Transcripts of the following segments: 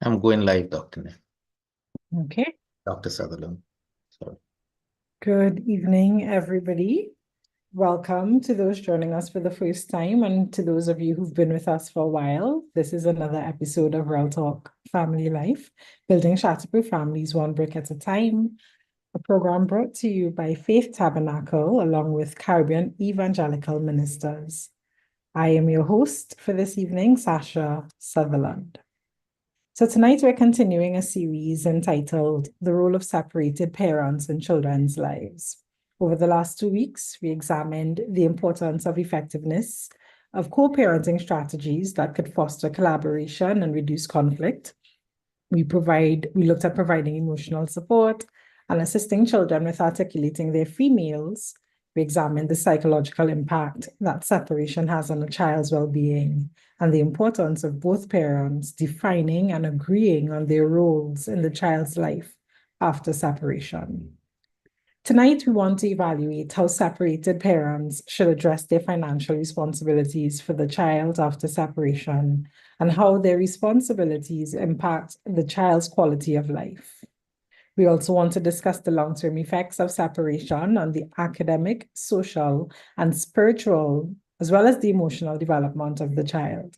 I'm going live, Dr. Nick, Okay. Dr. Sutherland. Sorry. Good evening, everybody. Welcome to those joining us for the first time and to those of you who've been with us for a while. This is another episode of Real Talk Family Life, building shatterproof families one brick at a time, a program brought to you by Faith Tabernacle along with Caribbean Evangelical Ministers. I am your host for this evening, Sasha Sutherland. So tonight we're continuing a series entitled The Role of Separated Parents in Children's Lives. Over the last 2 weeks, we examined the importance of effectiveness of co-parenting strategies that could foster collaboration and reduce conflict. We looked at providing emotional support and assisting children with articulating their females. We examined the psychological impact that separation has on a child's well-being and the importance of both parents defining and agreeing on their roles in the child's life after separation. Tonight, we want to evaluate how separated parents should address their financial responsibilities for the child after separation and how their responsibilities impact the child's quality of life. We also want to discuss the long-term effects of separation on the academic, social, and spiritual, as well as the emotional development of the child.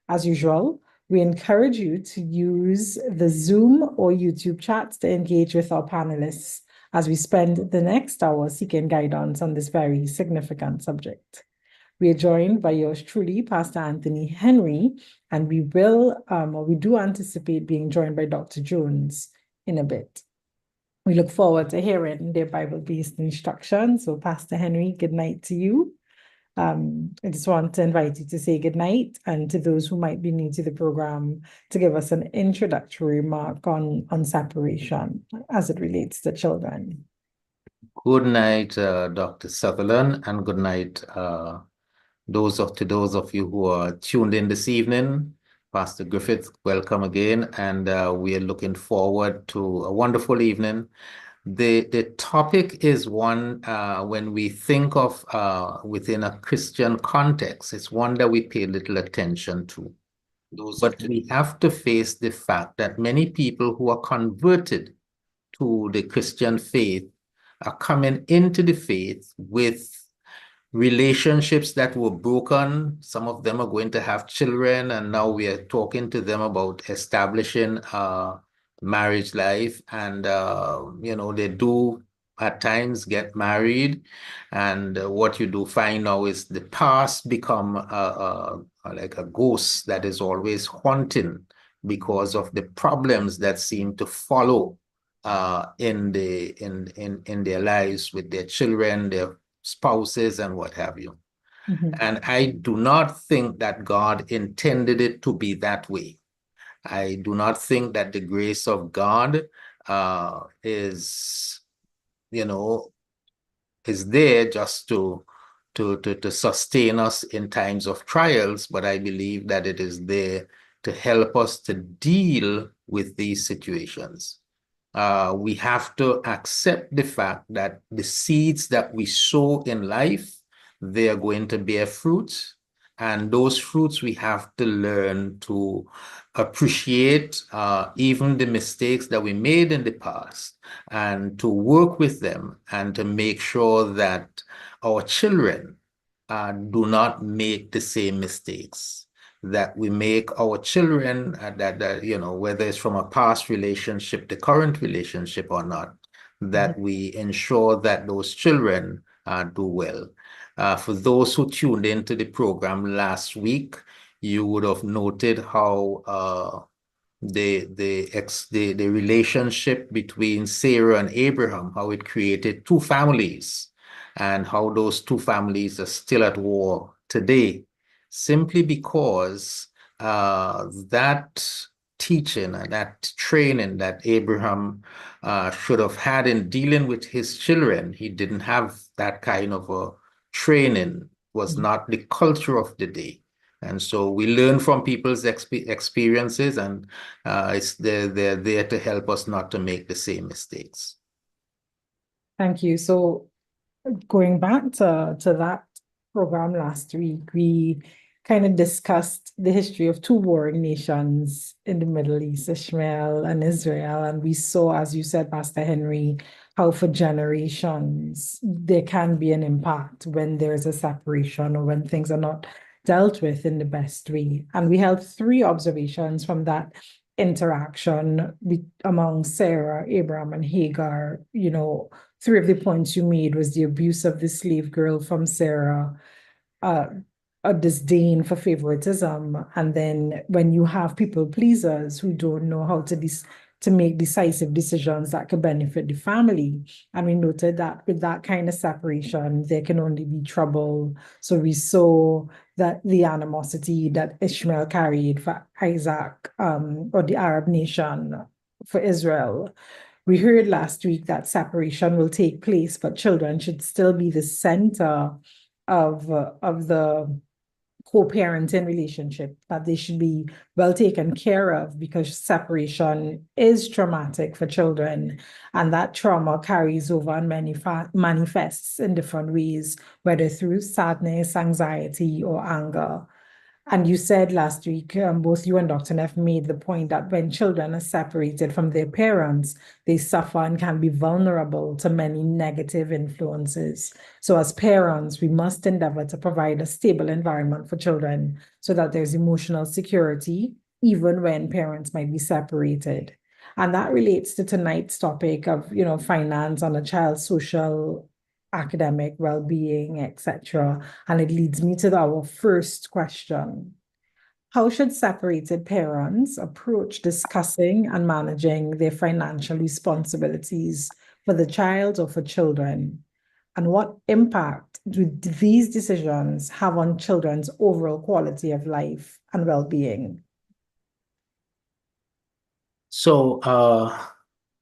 As usual, we encourage you to use the Zoom or YouTube chats to engage with our panelists as we spend the next hour seeking guidance on this very significant subject. We are joined by yours truly, Pastor Anthony Henry, and we do anticipate being joined by Dr. Jones in a bit. We look forward to hearing their Bible-based instructions. So, Pastor Henry, good night to you. I just want to invite you to say good night, and to those who might be new to the program, to give us an introductory remark on separation as it relates to children. Good night, Dr. Sutherland, and good night, to those of you who are tuned in this evening. Pastor Griffith, welcome again, and we are looking forward to a wonderful evening. The topic is one, when we think of within a Christian context, it's one that we pay little attention to. But we have to face the fact that many people who are converted to the Christian faith are coming into the faith with relationships that were broken. Some of them are going to have children, and now we are talking to them about establishing marriage life. And, they do at times get married. And what you do find now is the past become like a ghost that is always haunting because of the problems that seem to follow in their lives with their children, their spouses, and what have you. And I do not think that God intended it to be that way. I do not think that the grace of God is there just to sustain us in times of trials, but I believe that it is there to help us to deal with these situations. We have to accept the fact that the seeds that we sow in life, they are going to bear fruits. And those fruits, we have to learn to appreciate even the mistakes that we made in the past, and to work with them and to make sure that our children do not make the same mistakes that we make our children, whether it's from a past relationship, the current relationship or not, that we ensure that those children do well. For those who tuned into the program last week, you would have noted how the relationship between Sarah and Abraham, how it created two families, and how those two families are still at war today, simply because that teaching and that training that Abraham should have had in dealing with his children, he didn't have that kind of a training, was not the culture of the day. And so we learn from people's experiences, and they're there to help us not to make the same mistakes. Thank you. So going back to that program last week, we kind of discussed the history of two warring nations in the Middle East, Ishmael and Israel. And we saw, as you said, Pastor Henry, how for generations there can be an impact when there's a separation or when things are not dealt with in the best way. And we held three observations from that interaction among Sarah, Abraham, and Hagar. You know, three of the points you made was the abuse of the slave girl from Sarah, a disdain for favoritism, and then when you have people pleasers who don't know how to make decisive decisions that could benefit the family. And we noted that with that kind of separation, there can only be trouble. So we saw that the animosity that Ishmael carried for Isaac, or the Arab nation for Israel. We heard last week that separation will take place, but children should still be the center of the co-parenting relationship, that they should be well taken care of, because separation is traumatic for children, and that trauma carries over and manifests in different ways, whether through sadness, anxiety, or anger. And you said last week, both you and Dr. Neff made the point that when children are separated from their parents, they suffer and can be vulnerable to many negative influences. So as parents, we must endeavor to provide a stable environment for children so that there's emotional security, even when parents might be separated. And that relates to tonight's topic of, finance and a child's social, academic well-being, etc. And it leads me to our first question. How should separated parents approach discussing and managing their financial responsibilities for the child or for children? And what impact do these decisions have on children's overall quality of life and well-being? So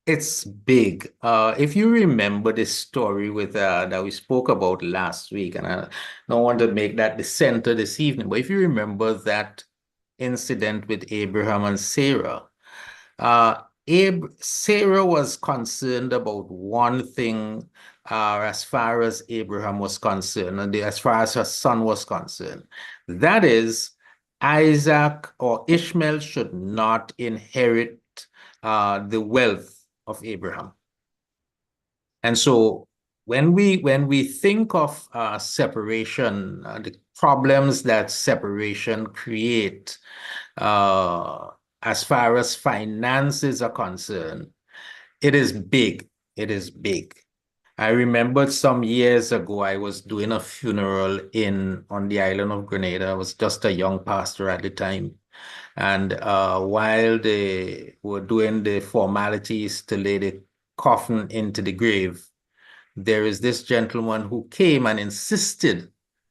it's big. If you remember the story with that we spoke about last week, and I don't want to make that the center this evening, but if you remember that incident with Abraham and Sarah, Sarah was concerned about one thing as far as Abraham was concerned, and as far as her son was concerned. That is, Isaac or Ishmael should not inherit the wealth of Abraham. And so when we think of separation, the problems that separation create as far as finances are concerned, it is big. It is big. I remember some years ago, I was doing a funeral on the island of Grenada. I was just a young pastor at the time. And while they were doing the formalities to lay the coffin into the grave, there is this gentleman who came and insisted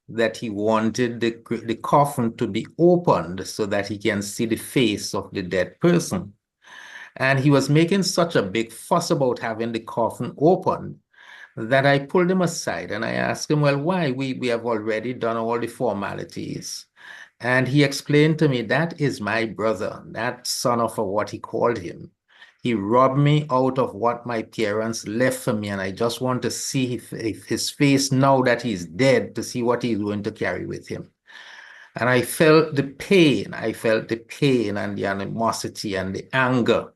that he wanted the coffin to be opened so that he can see the face of the dead person. And he was making such a big fuss about having the coffin opened that I pulled him aside and I asked him, well, why? We have already done all the formalities. And he explained to me, that is my brother, that son of what he called him. He robbed me out of what my parents left for me, and I just want to see if his face now that he's dead, to see what he's going to carry with him. And I felt the pain. I felt the pain and the animosity and the anger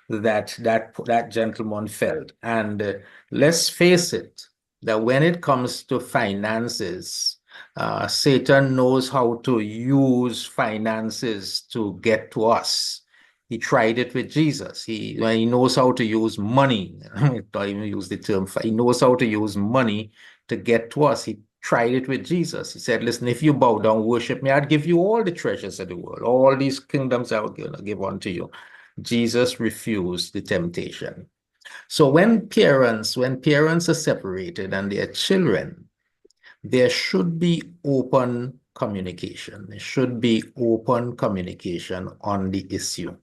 that gentleman felt. And let's face it, that when it comes to finances, Satan knows how to use finances to get to us. He tried it with Jesus. He knows how to use money. I don't even use the term. He knows how to use money to get to us. He tried it with Jesus. He said, listen, if you bow down, worship me, I'd give you all the treasures of the world. All these kingdoms I will give unto you. Jesus refused the temptation. So when parents are separated and their children, there should be open communication. There should be open communication on the issue.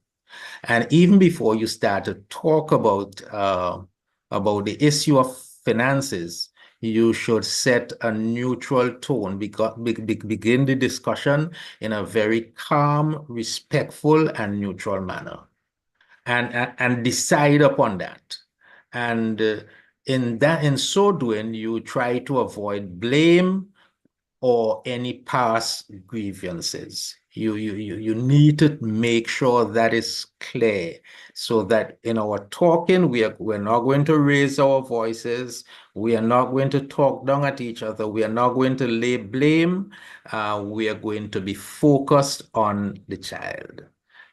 And even before you start to talk about the issue of finances, you should set a neutral tone, begin the discussion in a very calm, respectful, and neutral manner, and decide upon that. And in so doing, you try to avoid blame, or any past grievances. You need to make sure that is clear so that in our talking, we're not going to raise our voices. We are not going to talk down at each other. We are not going to lay blame. We are going to be focused on the child.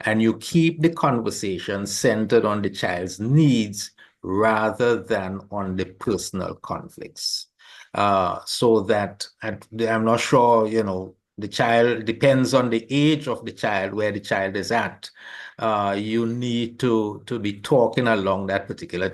And you keep the conversation centered on the child's needs rather than on the personal conflicts. So that I'm not sure, the child depends on the age of the child, where the child is at. You need to be talking along that particular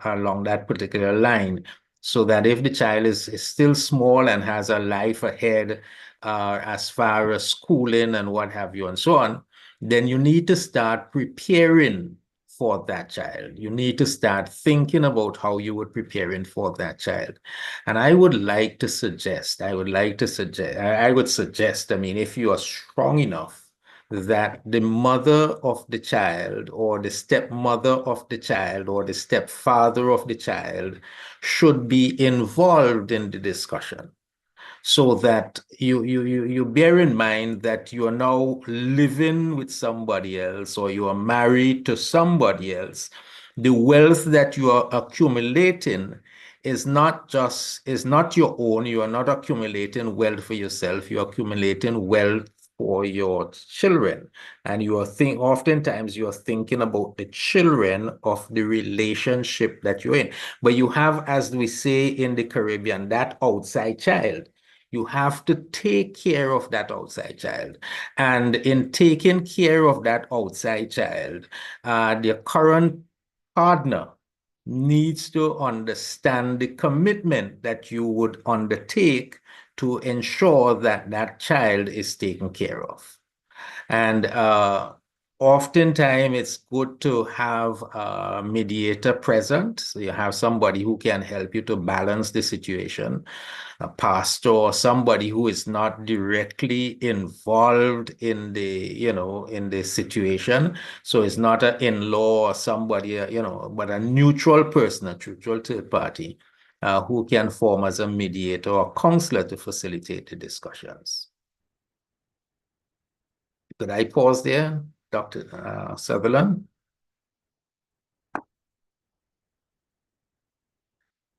along that particular line, so that if the child is still small and has a life ahead, as far as schooling and what have you and so on, then you need to start preparing for that child. You need to start thinking about how you would preparing for that child. And I would suggest, I would suggest, I mean, if you are strong enough, that the mother of the child or the stepmother of the child or the stepfather of the child should be involved in the discussion, so that you bear in mind that you are now living with somebody else or you are married to somebody else. The wealth that you are accumulating is not your own. You are not accumulating wealth for yourself. You're accumulating wealth for your children. And oftentimes you are thinking about the children of the relationship that you're in. But you have, as we say in the Caribbean, that outside child. You have to take care of that outside child. And in taking care of that outside child, the current partner needs to understand the commitment that you would undertake to ensure that that child is taken care of. And oftentimes it's good to have a mediator present. So you have somebody who can help you to balance the situation, a pastor or somebody who is not directly involved in the situation. So it's not an in-law or somebody, but a neutral person, a neutral third party, who can form as a mediator or counselor to facilitate the discussions. Could I pause there, Dr. Sutherland?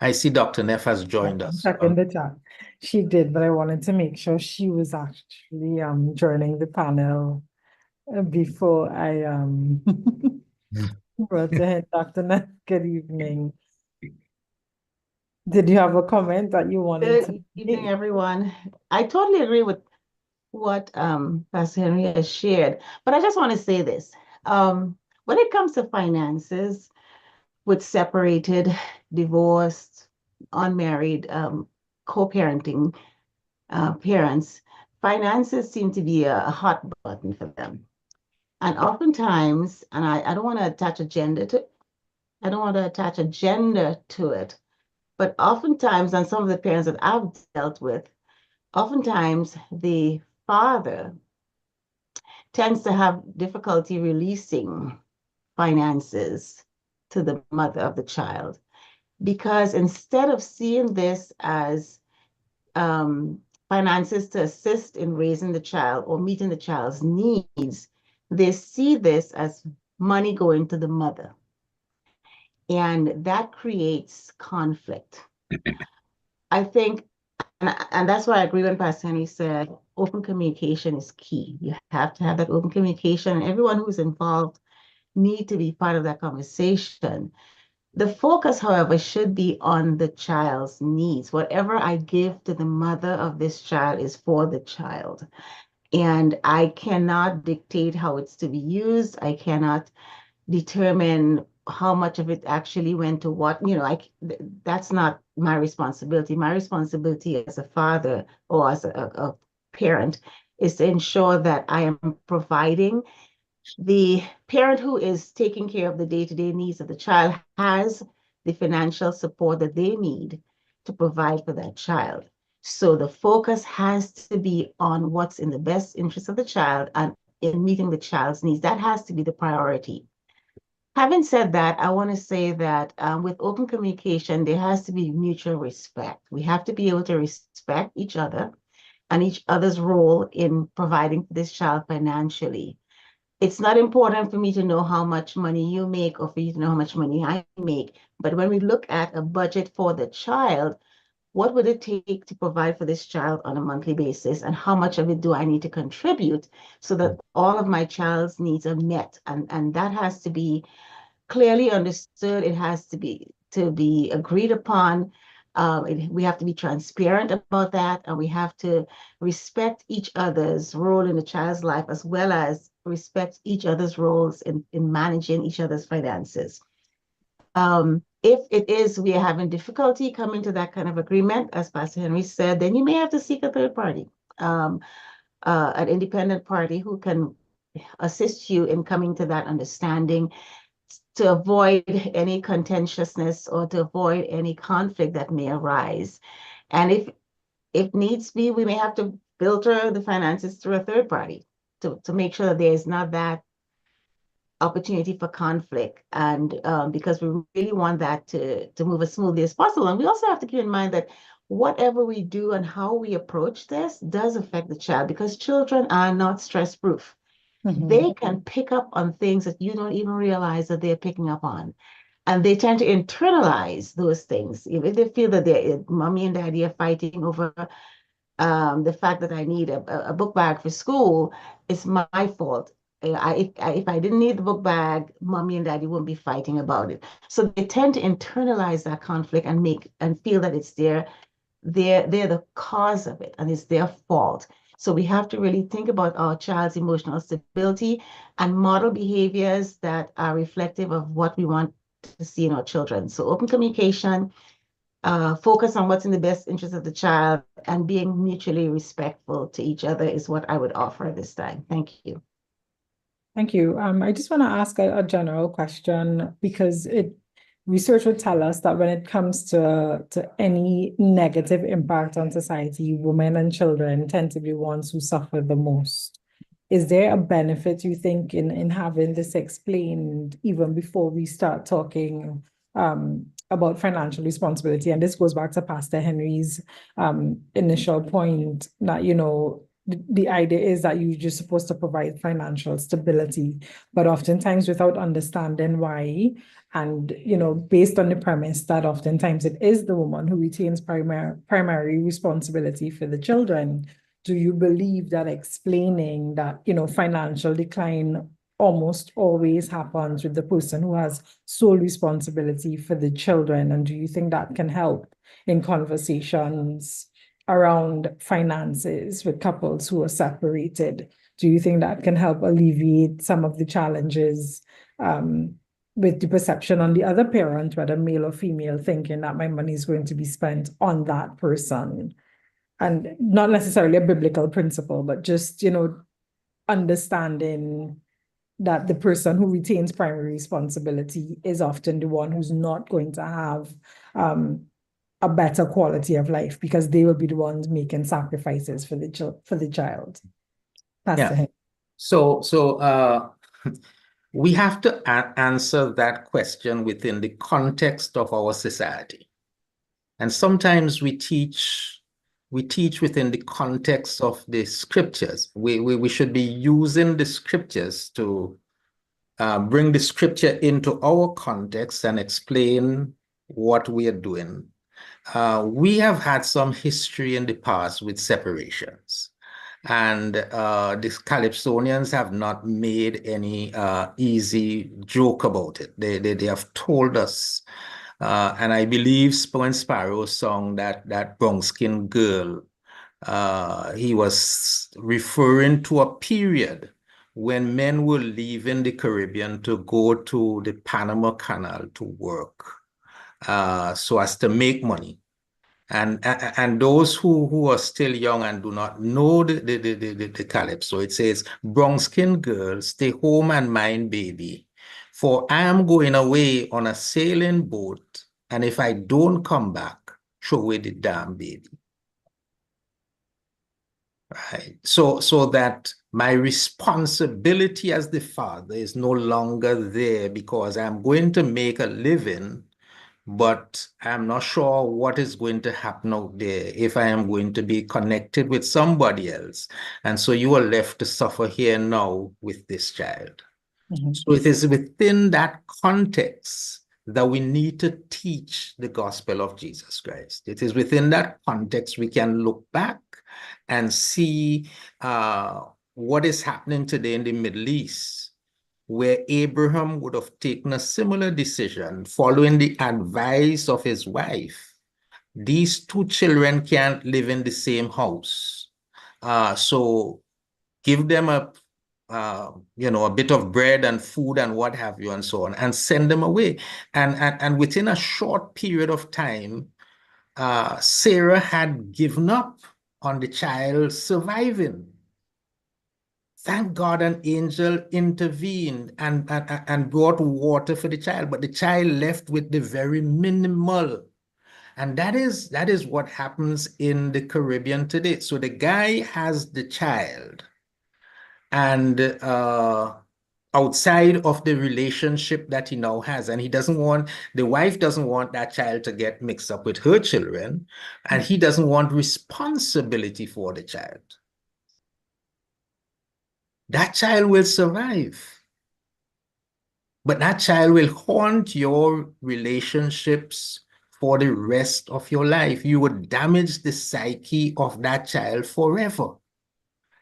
I see Dr. Neff has joined us. Back in the chat. She did, but I wanted to make sure she was actually joining the panel before I brought to head. Dr. Neff, good evening. Did you have a comment that you wanted to Good evening, everyone. I totally agree with what Pastor Henry has shared, but I just want to say this. When it comes to finances with separated, divorced, unmarried, co-parenting parents, finances seem to be a hot button for them. And oftentimes, and I don't want to attach a gender to it, but oftentimes, and some of the parents that I've dealt with, oftentimes the father tends to have difficulty releasing finances to the mother of the child, because instead of seeing this as finances to assist in raising the child or meeting the child's needs, they see this as money going to the mother. And that creates conflict. I think, and that's why I agree when Pastor Henry said open communication is key. You have to have that open communication, and everyone who's involved need to be part of that conversation. The focus, however, should be on the child's needs. Whatever I give to the mother of this child is for the child. And I cannot dictate how it's to be used. I cannot determine how much of it actually went to what, that's not my responsibility. My responsibility as a father or as a parent is to ensure that I am providing. The parent who is taking care of the day-to-day needs of the child has the financial support that they need to provide for that child. So the focus has to be on what's in the best interest of the child and in meeting the child's needs. That has to be the priority. Having said that, I want to say that with open communication, there has to be mutual respect. We have to be able to respect each other and each other's role in providing for this child financially. It's not important for me to know how much money you make or for you to know how much money I make. But when we look at a budget for the child, what would it take to provide for this child on a monthly basis? And how much of it do I need to contribute so that all of my child's needs are met? And that has to be clearly understood. It has to be agreed upon. We have to be transparent about that, and we have to respect each other's role in the child's life, as well as respect each other's roles in managing each other's finances. If it is we are having difficulty coming to that kind of agreement, as Pastor Henry said, then you may have to seek a third party, an independent party who can assist you in coming to that understanding, to avoid any contentiousness or to avoid any conflict that may arise. And if needs be, we may have to filter the finances through a third party to make sure that there is not that opportunity for conflict. And because we really want that to move as smoothly as possible. And we also have to keep in mind that whatever we do and how we approach this does affect the child, because children are not stress-proof. They can pick up on things that you don't even realize that they're picking up on. And they tend to internalize those things. If they feel that mommy and daddy are fighting over the fact that I need a book bag for school, it's my fault. If I didn't need the book bag, mommy and daddy wouldn't be fighting about it. So they tend to internalize that conflict and feel that it's they're the cause of it and it's their fault. So we have to really think about our child's emotional stability and model behaviors that are reflective of what we want to see in our children. So open communication, focus on what's in the best interest of the child, and being mutually respectful to each other is what I would offer this time. Thank you. Thank you. I just want to ask a general question, because research would tell us that when it comes to any negative impact on society, women and children tend to be ones who suffer the most. Is there a benefit, you think, in having this explained even before we start talking about financial responsibility? And this goes back to Pastor Henry's initial point that, the idea is that you're just supposed to provide financial stability, but oftentimes without understanding why, and based on the premise that oftentimes it is the woman who retains primary responsibility for the children. Do you believe that explaining that financial decline almost always happens with the person who has sole responsibility for the children? And do you think that can help in conversations around finances with couples who are separated? Do you think that can help alleviate some of the challenges with the perception on the other parent, whether male or female, thinking that my money is going to be spent on that person? And not necessarily a biblical principle, but just, understanding that the person who retains primary responsibility is often the one who's not going to have a better quality of life, because they will be the ones making sacrifices for the child. Pastor So we have to answer that question within the context of our society. And sometimes we teach within the context of the scriptures. We should be using the scriptures to bring the scripture into our context and explain what we are doing. We have had some history in the past with separations, and the Calypsonians have not made any easy joke about it. They have told us, and I believe Spring Sparrow song that brown skin girl, he was referring to a period when men were leaving the Caribbean to go to the Panama Canal to work, so as to make money. And those who are still young and do not know the calypso, it says, brown skin girl, stay home and mind baby, for I am going away on a sailing boat, and if I don't come back, throw away the damn baby. Right. So that My responsibility as the father is no longer there because I'm going to make a living, but I'm not sure what is going to happen out there if I am going to be connected with somebody else. And so you are left to suffer here now with this child. So it is within that context that we need to teach the gospel of Jesus Christ. It is within that context we can look back and see what is happening today in the Middle East, where Abraham would have taken a similar decision following the advice of his wife. These two children can't live in the same house. So give them a bit of bread and food and what have you and so on, and send them away. And within a short period of time, Sarah had given up on the child surviving. Thank God an angel intervened and brought water for the child, but the child left with the very minimal. And that is what happens in the Caribbean today. So the guy has the child, and outside of the relationship that he now has, and the wife doesn't want that child to get mixed up with her children, and he doesn't want responsibility for the child. That child will survive, but that child will haunt your relationships for the rest of your life. You would damage the psyche of that child forever.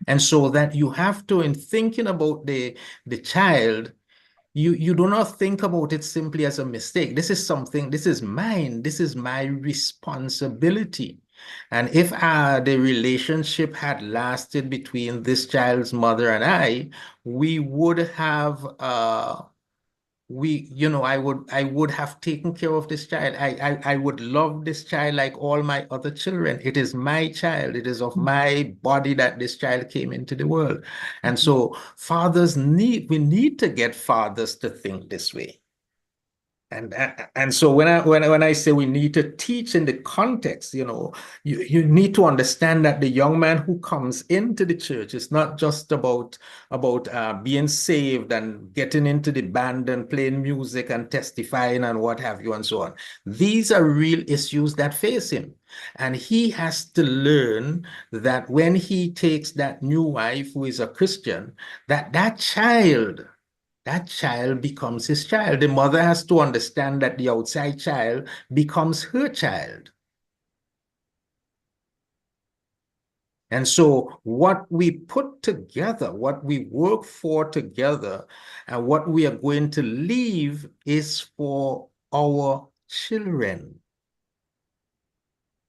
And so that you have to, in thinking about the child, you do not think about it simply as a mistake. This is mine. This is my responsibility. And if the relationship had lasted between this child's mother and I, we would have I would have taken care of this child. I would love this child like all my other children. It is my child. It is of my body that this child came into the world. And so we need to get fathers to think this way. And so when I say we need to teach in the context, you need to understand that the young man who comes into the church is not just about being saved and getting into the band and playing music and testifying and what have you and so on. These are real issues that face him. And he has to learn that when he takes that new wife who is a Christian, that child becomes his child. The mother has to understand that the outside child becomes her child. And so what we put together, what we work for together, and what we are going to leave is for our children.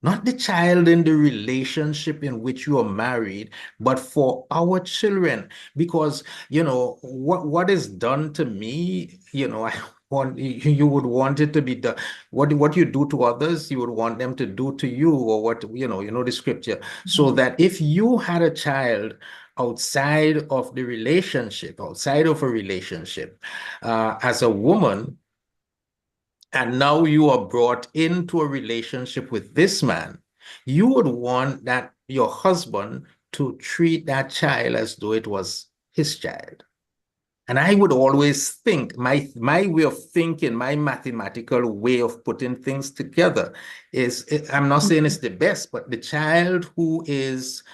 Not the child in the relationship in which you are married, but for our children. Because, what is done to me, you would want it to be done. What you do to others, you would want them to do to you, or what, the scripture. So that if you had a child outside of a relationship, as a woman, and now you are brought into a relationship with this man, you would want that your husband to treat that child as though it was his child. And I would always think, my way of thinking, my mathematical way of putting things together is, I'm not saying it's the best, but the child who is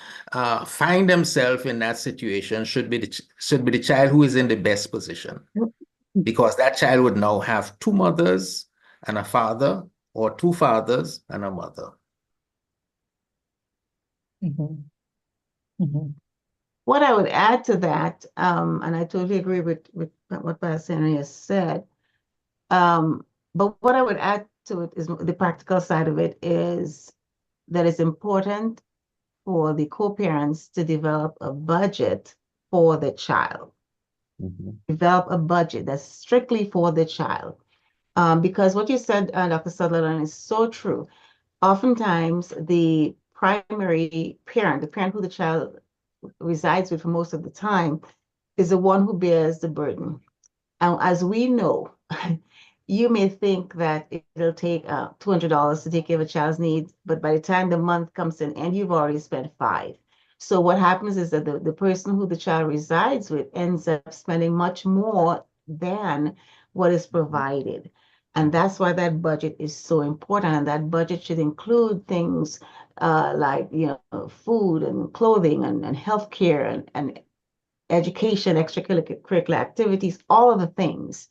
find themselves in that situation should be the child who is in the best position. Because that child would now have two mothers and a father, or two fathers and a mother. What I would add to that, and I totally agree with what Pastor Henry has said, but what I would add to it is the practical side of it is that it's important for the co-parents to develop a budget for the child. Develop a budget that's strictly for the child. Because what you said, Dr. Sutherland, is so true. Oftentimes, the primary parent, the parent who the child resides with for most of the time, is the one who bears the burden. And as we know, you may think that it'll take $200 to take care of a child's needs, but by the time the month comes to an end, you've already spent $5. So what happens is that the person who the child resides with ends up spending much more than what is provided. And that's why that budget is so important. And that budget should include things like, food and clothing and healthcare and education, extracurricular activities, all of the things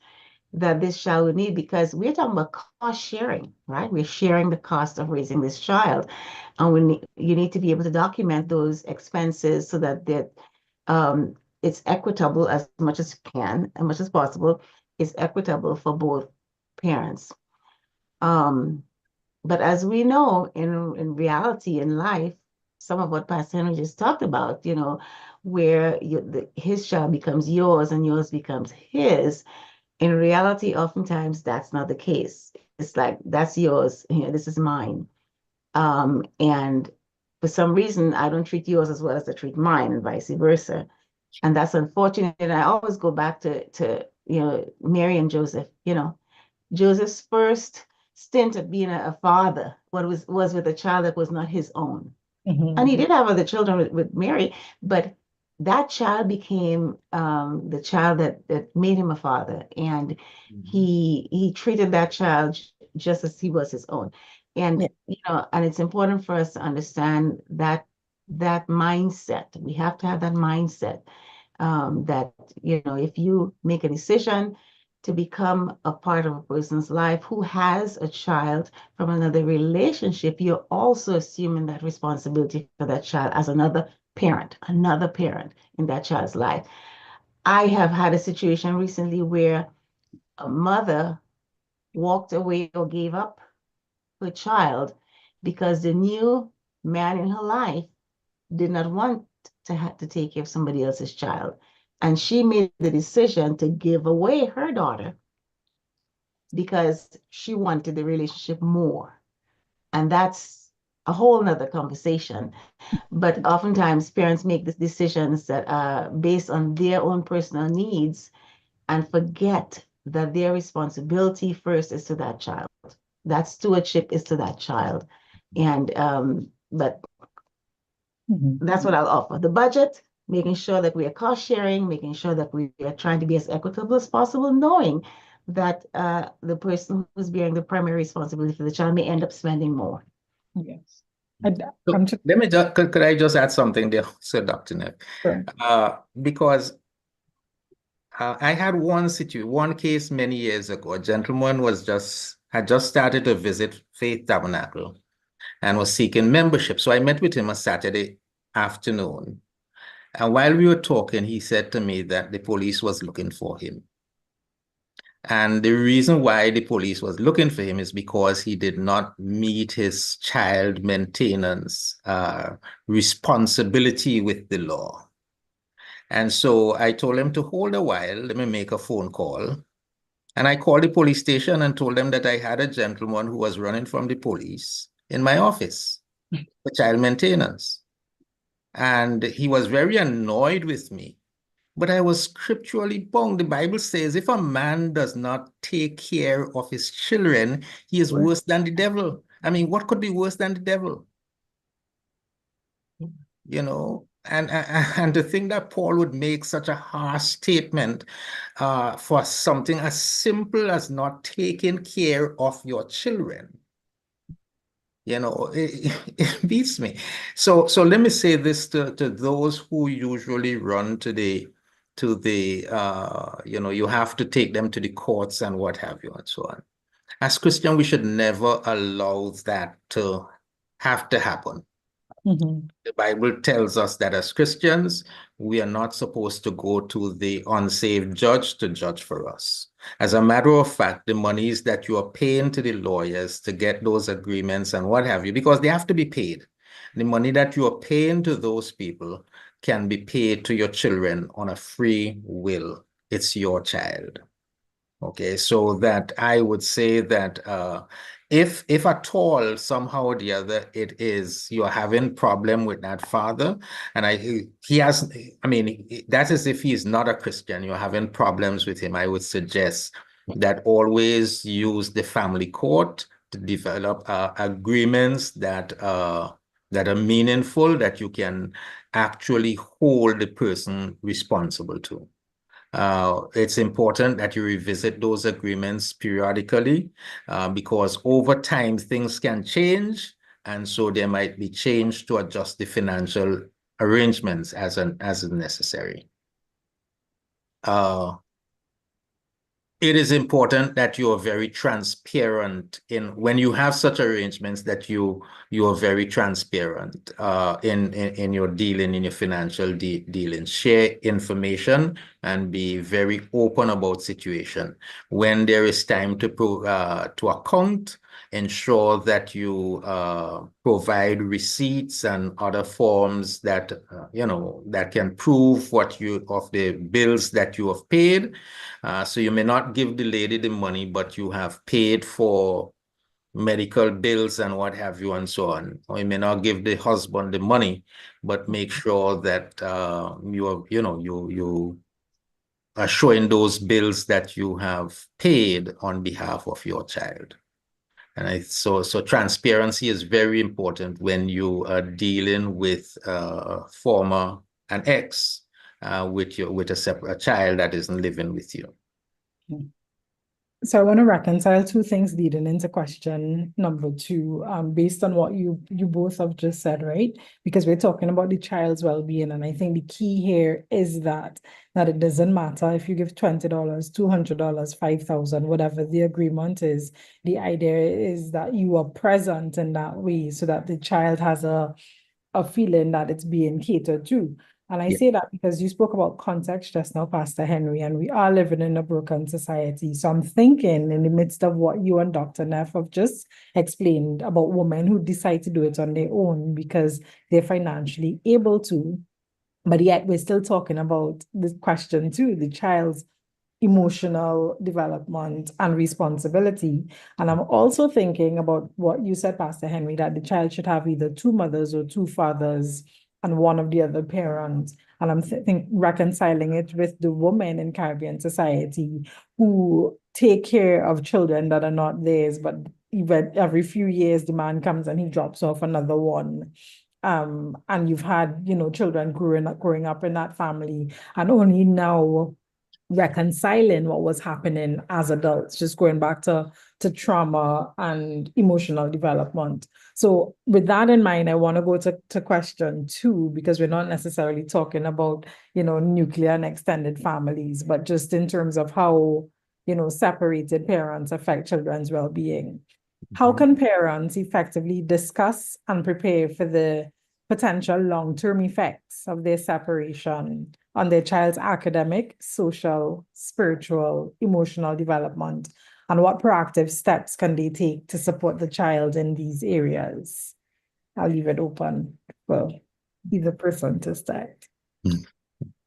that this child would need, because we're talking about cost sharing, right? We're sharing the cost of raising this child. And you need to be able to document those expenses so that it's equitable as much as you can, as much as possible, it's equitable for both parents. But as we know, in reality, in life, some of what Pastor Henry just talked about, where his child becomes yours and yours becomes his. In reality, oftentimes that's not the case. It's like, that's yours, this is mine. And for some reason, I don't treat yours as well as I treat mine, and vice versa. And that's unfortunate. And I always go back to Mary and Joseph. Joseph's first stint at being a father was with a child that was not his own. And he did have other children with Mary, but that child became the child that made him a father. And he treated that child just as he was his own. And and it's important for us to understand that mindset. We have to have that mindset that if you make a decision to become a part of a person's life who has a child from another relationship, you're also assuming that responsibility for that child as another parent in that child's life. I have had a situation recently where a mother walked away or gave up her child because the new man in her life did not want to have to take care of somebody else's child. And she made the decision to give away her daughter because she wanted the relationship more. And that's a whole nother conversation. But oftentimes parents make the decisions that are based on their own personal needs and forget that their responsibility first is to that child. That stewardship is to that child. And but that's what I'll offer. The budget, making sure that we are cost sharing, making sure that we are trying to be as equitable as possible, knowing that the person who's bearing the primary responsibility for the child may end up spending more. Yes. Let me just, could I just add something there, Sir Dr. Neff? Sure. Because I had one case many years ago. A gentleman had just started to visit Faith Tabernacle and was seeking membership. So I met with him a Saturday afternoon. And while we were talking, he said to me that the police was looking for him. And the reason why the police was looking for him is because he did not meet his child maintenance responsibility with the law. And so I told him to hold a while, let me make a phone call. And I called the police station and told them that I had a gentleman who was running from the police in my office for child maintenance. And he was very annoyed with me. But I was scripturally bound. The Bible says if a man does not take care of his children, he is worse than the devil. I mean, what could be worse than the devil? And to think that Paul would make such a harsh statement for something as simple as not taking care of your children. It beats me. So let me say this to those who usually run to the you have to take them to the courts and what have you and so on. As Christian, we should never allow that to have to happen. The Bible tells us that as Christians, we are not supposed to go to the unsaved judge to judge for us. As a matter of fact, the monies that you are paying to the lawyers to get those agreements and what have you, because they have to be paid, the money that you are paying to those people can be paid to your children on a free will. It's your child. Okay, so that I would say that if at all, somehow or the other, it is you're having problem with that father, and that's as if he's not a Christian, you're having problems with him, I would suggest that always use the family court to develop agreements that that are meaningful, that you can actually hold the person responsible to. It's important that you revisit those agreements periodically because over time things can change, and so there might be change to adjust the financial arrangements as necessary. It is important that you are very transparent in when you have such arrangements, that you are very transparent in your dealing, in your financial dealing. Share information and be very open about situation. When there is time to account, ensure that you provide receipts and other forms that that can prove of the bills that you have paid. So you may not give the lady the money, but you have paid for medical bills and what have you and so on. Or you may not give the husband the money, but make sure that you are showing those bills that you have paid on behalf of your child. And so transparency is very important when you are dealing with an ex with a child that isn't living with you. So I want to reconcile two things leading into question number 2, based on what you both have just said, right? Because we're talking about the child's well-being, and I think the key here is that it doesn't matter if you give $20, $200, $5,000, whatever the agreement is. The idea is that you are present in that way so that the child has a feeling that it's being catered to. And I say that because you spoke about context just now, Pastor Henry, and we are living in a broken society. So I'm thinking in the midst of what you and Dr. Neff have just explained about women who decide to do it on their own because they're financially able to, but yet we're still talking about this question too, the child's emotional development and responsibility. And I'm also thinking about what you said, Pastor Henry, that the child should have either 2 mothers or 2 fathers and one of the other parents. And I'm reconciling it with the women in Caribbean society who take care of children that are not theirs, but even every few years the man comes and he drops off another one. And you've had, children growing up in that family, and only now reconciling what was happening as adults, just going back to trauma and emotional development. So with that in mind, I want to go to question 2, because we're not necessarily talking about, nuclear and extended families, but just in terms of how, separated parents affect children's well-being. How can parents effectively discuss and prepare for the potential long-term effects of their separation on their child's academic, social, spiritual, emotional development? And what proactive steps can they take to support the child in these areas? I'll leave it open for either person to start.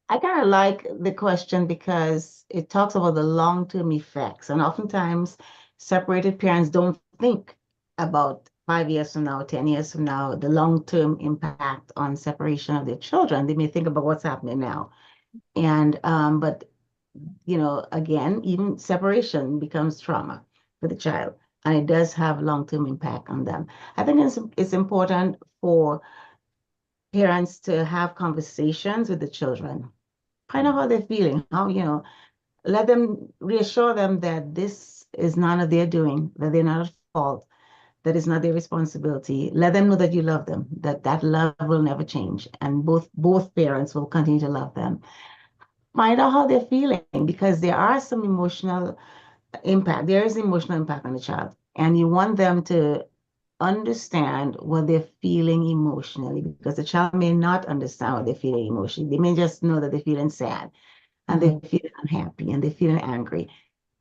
I kind of like the question because it talks about the long-term effects. And oftentimes, separated parents don't think about 5 years from now, 10 years from now, the long-term impact on separation of their children. They may think about what's happening now. And, but, again, even separation becomes trauma for the child, and it does have long-term impact on them. I think it's important for parents to have conversations with the children, find out how they're feeling, let them reassure them that this is none of their doing, that they're not at fault, that is not their responsibility. Let them know that you love them, that love will never change, and both parents will continue to love them. Find out how they're feeling, because there are some emotional impact. There is emotional impact on the child, and you want them to understand what they're feeling emotionally, because the child may not understand what they're feeling emotionally. They may just know that they're feeling sad and they're feeling unhappy and they're feeling angry.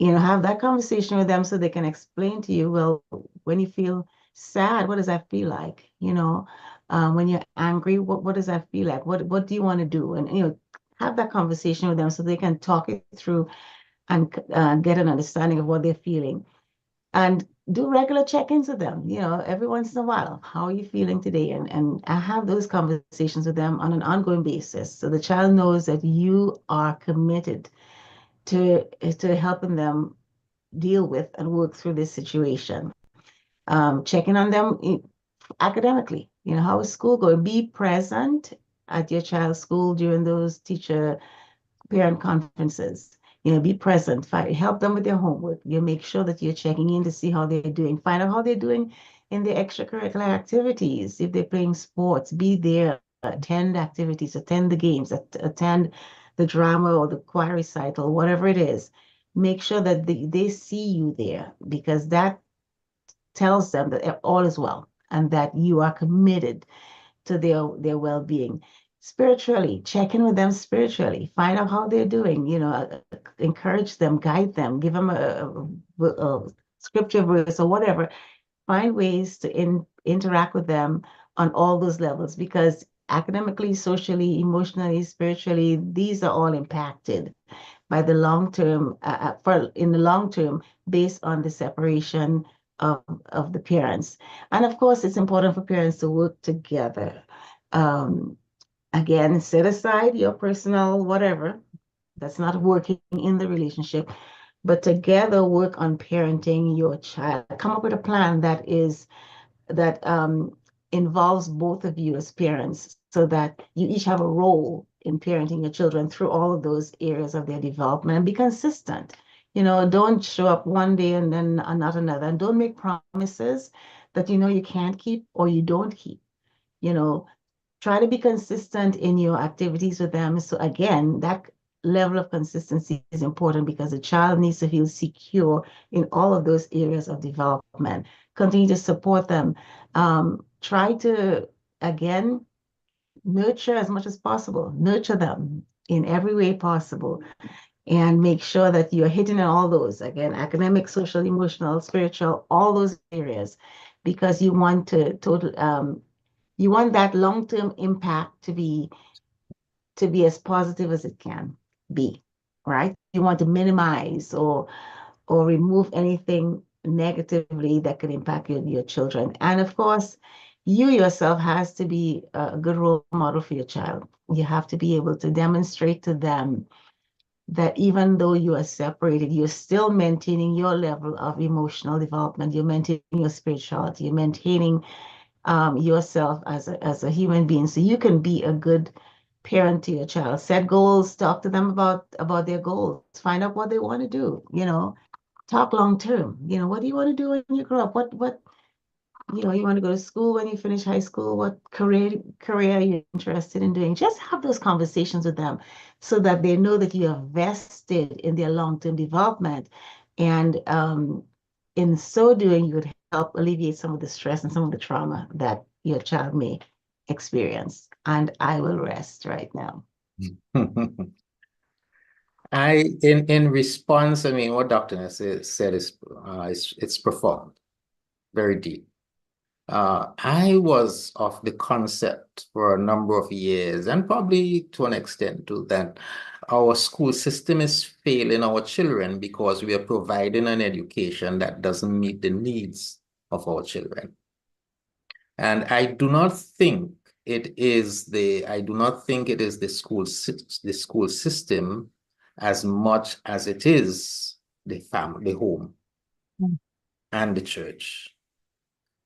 Have that conversation with them so they can explain to you, well, when you feel sad, what does that feel like? When you're angry, what does that feel like? What do you want to do? And, have that conversation with them so they can talk it through and get an understanding of what they're feeling. And do regular check-ins with them, every once in a while. How are you feeling today? And I have those conversations with them on an ongoing basis, so the child knows that you are committed to helping them deal with and work through this situation. Checking on them academically, how is school going? Be present at your child's school during those teacher parent conferences. Be present, help them with their homework. You make sure that you're checking in to see how they're doing. Find out how they're doing in their extracurricular activities. If they're playing sports, be there, attend activities, attend the games, attend the drama or the choir recital, whatever it is. Make sure that they see you there, because that tells them that all is well and that you are committed to their well-being. Spiritually, check in with them spiritually, find out how they're doing, encourage them, guide them, give them a scripture verse or whatever. Find ways to interact with them on all those levels, because academically, socially, emotionally, spiritually, these are all impacted by the long term, in the long term, based on the separation of the parents. And of course, it's important for parents to work together. Again, set aside your personal whatever that's not working in the relationship, but together work on parenting your child. Come up with a plan that involves both of you as parents, so that you each have a role in parenting your children through all of those areas of their development, and be consistent. Don't show up one day and then not another, and don't make promises that you can't keep or you don't keep. Try to be consistent in your activities with them. So again, that level of consistency is important, because the child needs to feel secure in all of those areas of development. Continue to support them. Try to, again, nurture as much as possible. Nurture them in every way possible, and make sure that you're hitting on all those, again, academic, social, emotional, spiritual, all those areas, because you want you want that long-term impact to be as positive as it can be, right? You want to minimize or remove anything negatively that could impact your children. And of course, you yourself has to be a good role model for your child. You have to be able to demonstrate to them that even though you are separated, you're still maintaining your level of emotional development. You're maintaining your spirituality. You're maintaining yourself as a human being, so you can be a good parent to your child. Set goals, talk to them about their goals, find out what they want to do, talk long term. What do you want to do when you grow up? What you want to go to school when you finish high school? What career are you interested in doing? Just have those conversations with them, so that they know that you are vested in their long-term development. And in so doing, you would help alleviate some of the stress and some of the trauma that your child may experience. And I will rest right now. In response, what Dr. Ness said is it's profound, very deep. I was of the concept for a number of years, and probably to an extent too, that our school system is failing our children because we are providing an education that doesn't meet the needs of our children. And I do not think it is the school system as much as it is the family, the home, and the church.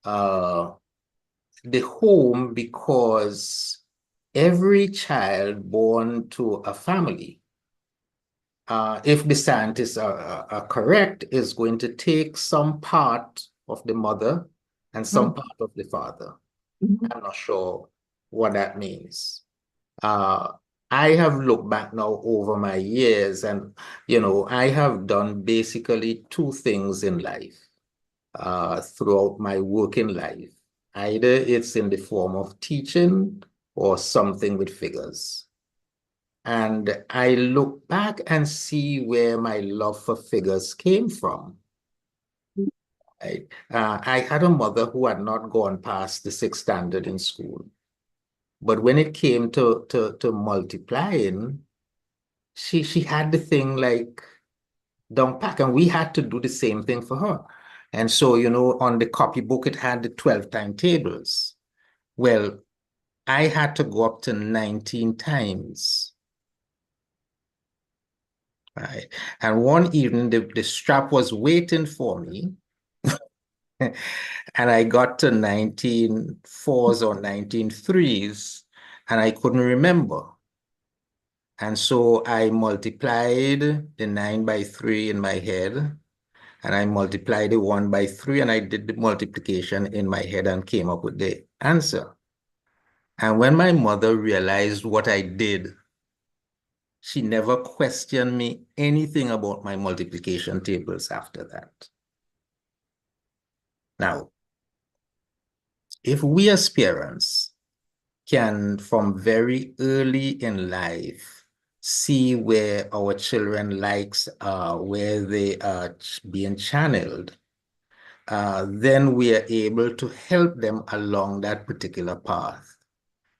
The home, because every child born to a family, if the scientists are correct, is going to take some part of the mother and some part of the father. I'm not sure what that means. I have looked back now over my years, and I have done basically two things in life throughout my working life. Either it's in the form of teaching or something with figures. And I look back and see where my love for figures came from. I had a mother who had not gone past the 6th standard in school. But when it came to multiplying, she had the thing like down pack, and we had to do the same thing for her. And so, on the copybook, it had the 12 timetables. Well, I had to go up to 19 times. Right. And one evening, the strap was waiting for me. And I got to 19.4s or 19.3s, and I couldn't remember. And so I multiplied the 9 by 3 in my head, and I multiplied the 1 by 3, and I did the multiplication in my head and came up with the answer. And when my mother realized what I did, she never questioned me anything about my multiplication tables after that. Now, if we as parents can, from very early in life, see where our children likes are, where they are being channeled, then we are able to help them along that particular path.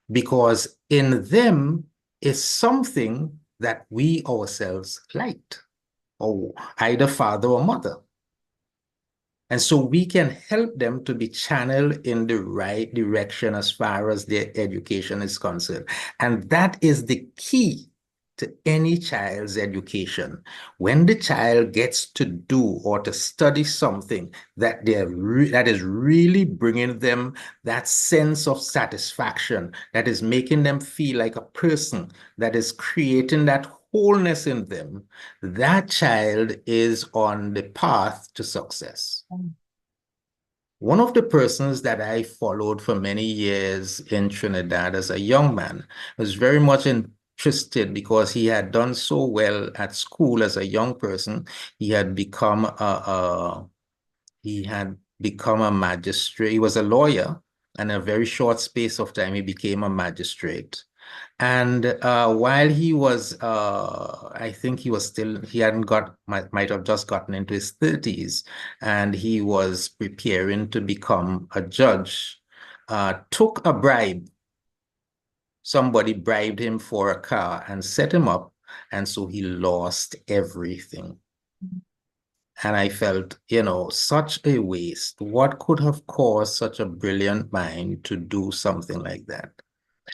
Because in them is something that we ourselves liked, or either father or mother. And so we can help them to be channeled in the right direction as far as their education is concerned. And that is the key to any child's education. When the child gets to do or to study something that that is really bringing them that sense of satisfaction, that is making them feel like a person, that is creating that wholeness in them, that child is on the path to success. One of the persons that I followed for many years in Trinidad as a young man was very much interested because he had done so well at school as a young person. He had become a magistrate. He was a lawyer, and in a very short space of time, he became a magistrate. And while he was, I think he might have just gotten into his 30s, and he was preparing to become a judge, took a bribe. Somebody bribed him for a car and set him up, and so he lost everything. And I felt, such a waste. What could have caused such a brilliant mind to do something like that?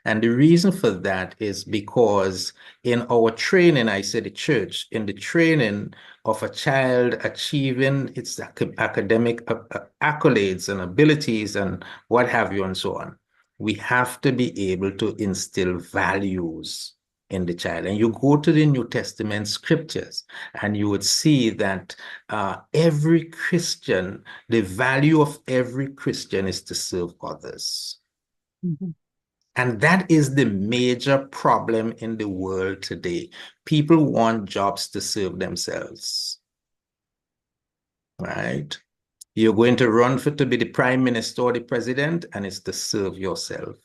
And the reason for that is because in our training, I say the church, in the training of a child achieving its academic accolades and abilities and what have you and so on, we have to be able to instill values in the child. And you go to the New Testament scriptures and you would see that every Christian, the value of every Christian is to serve others. Mm-hmm. And that is the major problem in the world today. People want jobs to serve themselves, right? You're going to run to be the prime minister or the president, and it's to serve yourself.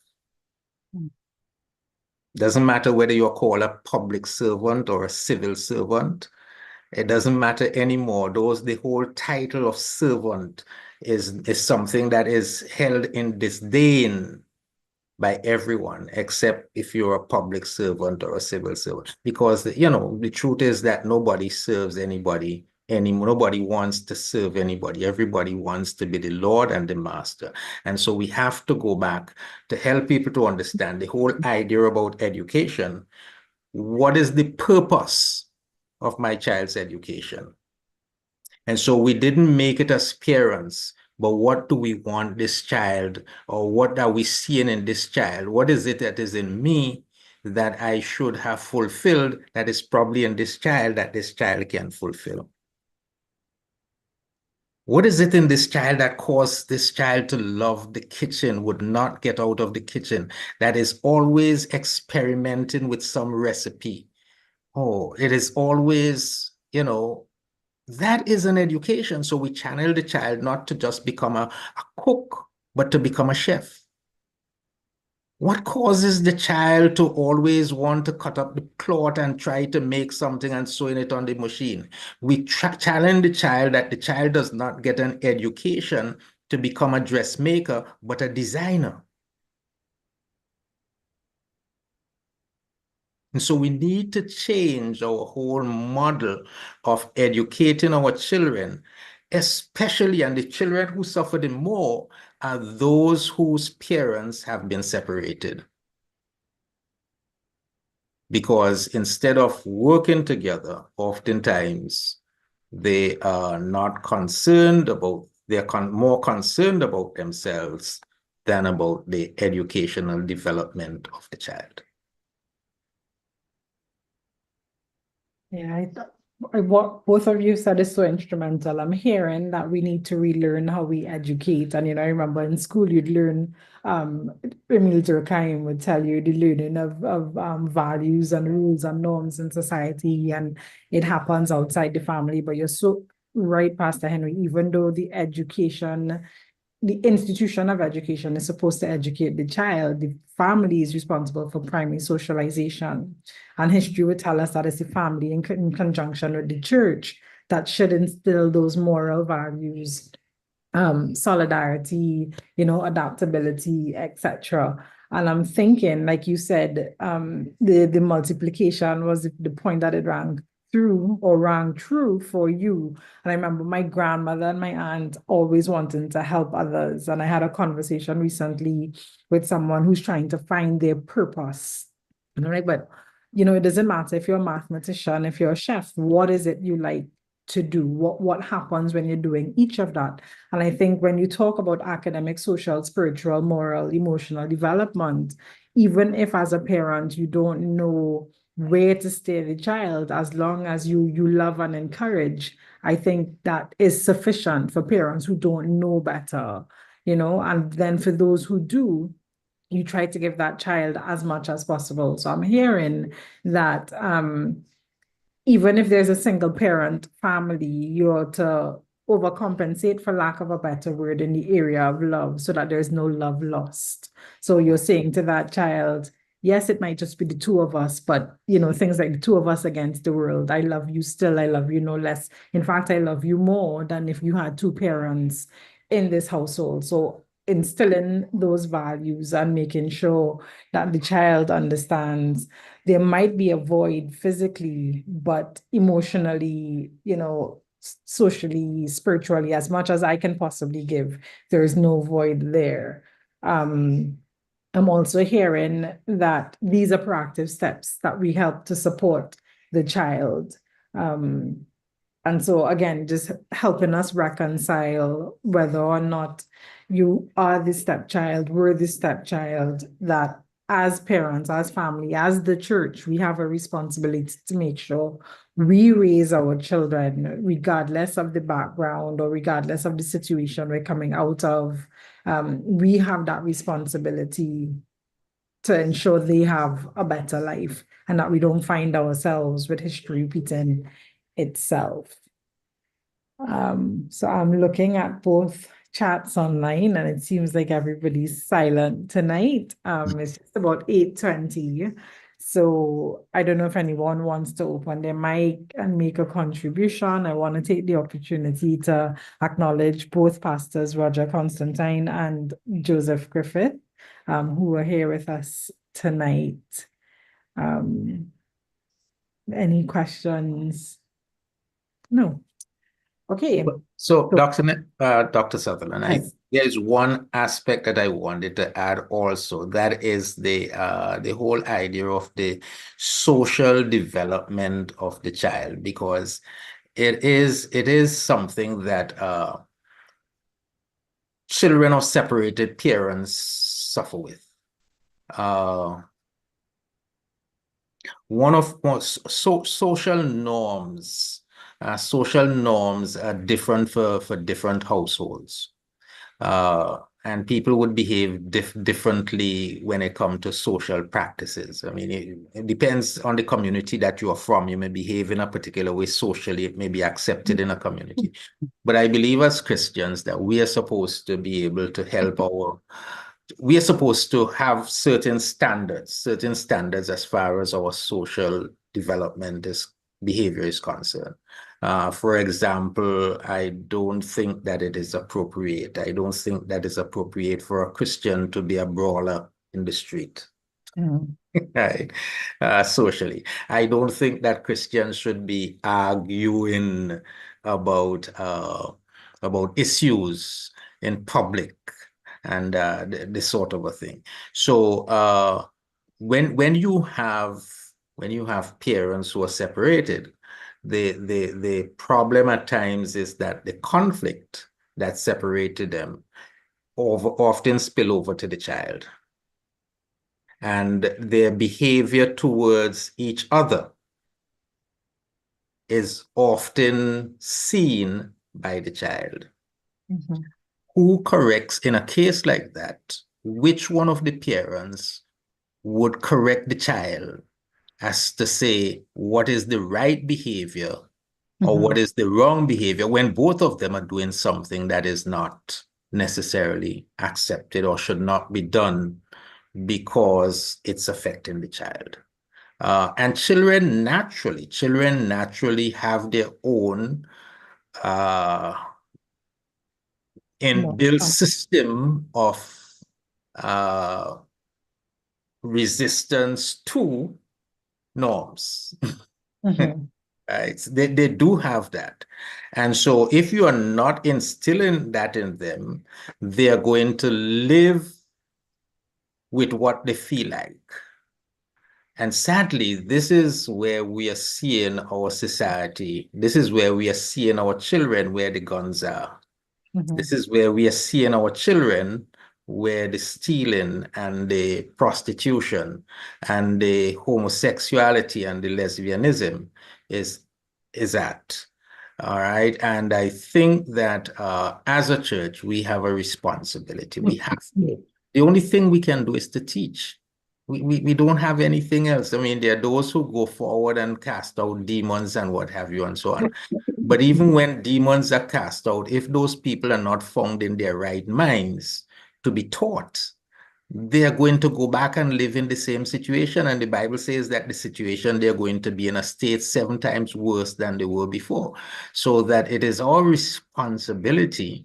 Doesn't matter whether you're called a public servant or a civil servant. It doesn't matter anymore. The whole title of servant is something that is held in disdain by everyone, except if you're a public servant or a civil servant. Because, the truth is that nobody serves anybody anymore. Nobody wants to serve anybody. Everybody wants to be the Lord and the master. And so we have to go back to help people to understand the whole idea about education. What is the purpose of my child's education? And so we didn't make it as parents, but what do we want this child, or what are we seeing in this child? What is it that is in me that I should have fulfilled that is probably in this child that this child can fulfill? What is it in this child that caused this child to love the kitchen, would not get out of the kitchen, that is always experimenting with some recipe? Oh, it is always, that is an education. So we channel the child not to just become a cook, but to become a chef. What causes the child to always want to cut up the cloth and try to make something and sewing it on the machine? We challenge the child that the child does not get an education to become a dressmaker, but a designer. And so we need to change our whole model of educating our children, especially, and the children who suffer the more are those whose parents have been separated. Because instead of working together, oftentimes they are not concerned about they're more concerned about themselves than about the educational development of the child. Yeah, what both of you said is so instrumental. I'm hearing that we need to relearn how we educate. And, I remember in school you'd learn, Emil Durkheim would tell you the learning of values and rules and norms in society, and it happens outside the family. But you're so right, Pastor Henry, even though the institution of education is supposed to educate the child, the family is responsible for primary socialization. And history would tell us that it's the family in conjunction with the church that should instill those moral values, solidarity, adaptability, etc. And I'm thinking, like you said, the multiplication was the point that it rang true for you. And I remember my grandmother and my aunt always wanting to help others. And I had a conversation recently with someone who's trying to find their purpose. And I'm like, but it doesn't matter if you're a mathematician, if you're a chef, what is it you like to do? What happens when you're doing each of that? And I think when you talk about academic, social, spiritual, moral, emotional development, even if as a parent you don't know where to steer the child, as long as you love and encourage, I think that is sufficient for parents who don't know better, and then for those who do, you try to give that child as much as possible. So I'm hearing that even if there's a single parent family, you're to overcompensate, for lack of a better word, in the area of love so that there's no love lost. So you're saying to that child, yes, it might just be the two of us, but things like the two of us against the world. I love you still. I love you no less. In fact, I love you more than if you had two parents in this household. So instilling those values and making sure that the child understands there might be a void physically, but emotionally, socially, spiritually, as much as I can possibly give, there is no void there. I'm also hearing that these are proactive steps that we help to support the child. And so again, just helping us reconcile whether or not you are the stepchild, we're the stepchild, that as parents, as family, as the church, we have a responsibility to make sure we raise our children, regardless of the background or regardless of the situation we're coming out of. We have that responsibility to ensure they have a better life and that we don't find ourselves with history repeating itself. So I'm looking at both chats online and it seems like everybody's silent tonight. It's just about 8:20. So I don't know if anyone wants to open their mic and make a contribution. I want to take the opportunity to acknowledge both pastors, Roger Constantine and Joseph Griffith, who are here with us tonight. Any questions? No. Okay. So Dr. Sutherland, Yes. there's one aspect that I wanted to add also. That is the whole idea of the social development of the child, because it is something that children of separated parents suffer with. Social norms. Social norms are different for different households. And people would behave differently when it comes to social practices. I mean, it depends on the community that you are from. You may behave in a particular way socially. It may be accepted in a community. But I believe as Christians that we are supposed to be able to we are supposed to have certain standards as far as our social development behavior is concerned. For example, I don't think that it is appropriate. I don't think that it's appropriate for a Christian to be a brawler in the street. Right. Socially. I don't think that Christians should be arguing about issues in public and this sort of a thing. So when you have parents who are separated, the problem at times is that the conflict that separated them often spill over to the child. And their behavior towards each other is often seen by the child. Mhm. Who corrects in a case like that? Which one of the parents would correct the child as to say what is the right behavior or what is the wrong behavior when both of them are doing something that is not necessarily accepted or should not be done because it's affecting the child. And children naturally have their own inbuilt system of resistance to norms. Mhm. Right? They do have that. And so if you are not instilling that in them, they are going to live with what they feel like. And sadly, this is where we are seeing our society. This is where we are seeing our children where the guns are. This is where we are seeing our children where the stealing and the prostitution and the homosexuality and the lesbianism is at. All right. And I think that as a church, we have a responsibility. We have to. The only thing we can do is to teach. We don't have anything else. I mean, there are those who go forward and cast out demons and what have you and so on. But even when demons are cast out, if those people are not found in their right minds to be taught, they are going to go back and live in the same situation. And the Bible says that the situation they're going to be in a state 7 times worse than they were before. So that it is our responsibility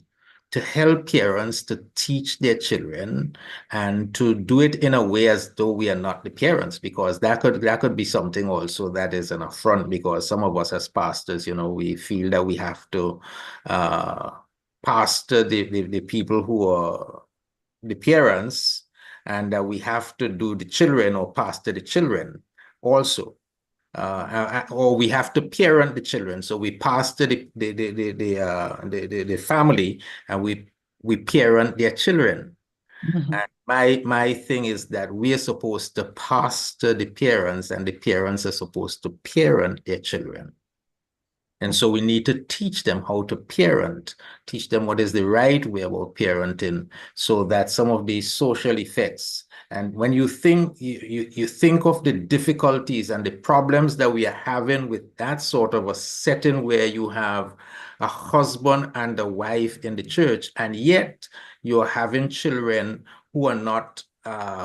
to help parents to teach their children and to do it in a way as though we are not the parents, because that could be something also that is an affront, because some of us as pastors, we feel that we have to pastor the people who are the parents, and that we have to do the children or pastor the children also. Or we have to parent the children. So we pastor the family, and we parent their children. And my thing is that we are supposed to pastor the parents, and the parents are supposed to parent their children. And so we need to teach them how to parent, teach them what is the right way about parenting, so that some of these social effects. And when you think you think of the difficulties and the problems that we are having with that sort of a setting where you have a husband and a wife in the church, and yet you're having children who are not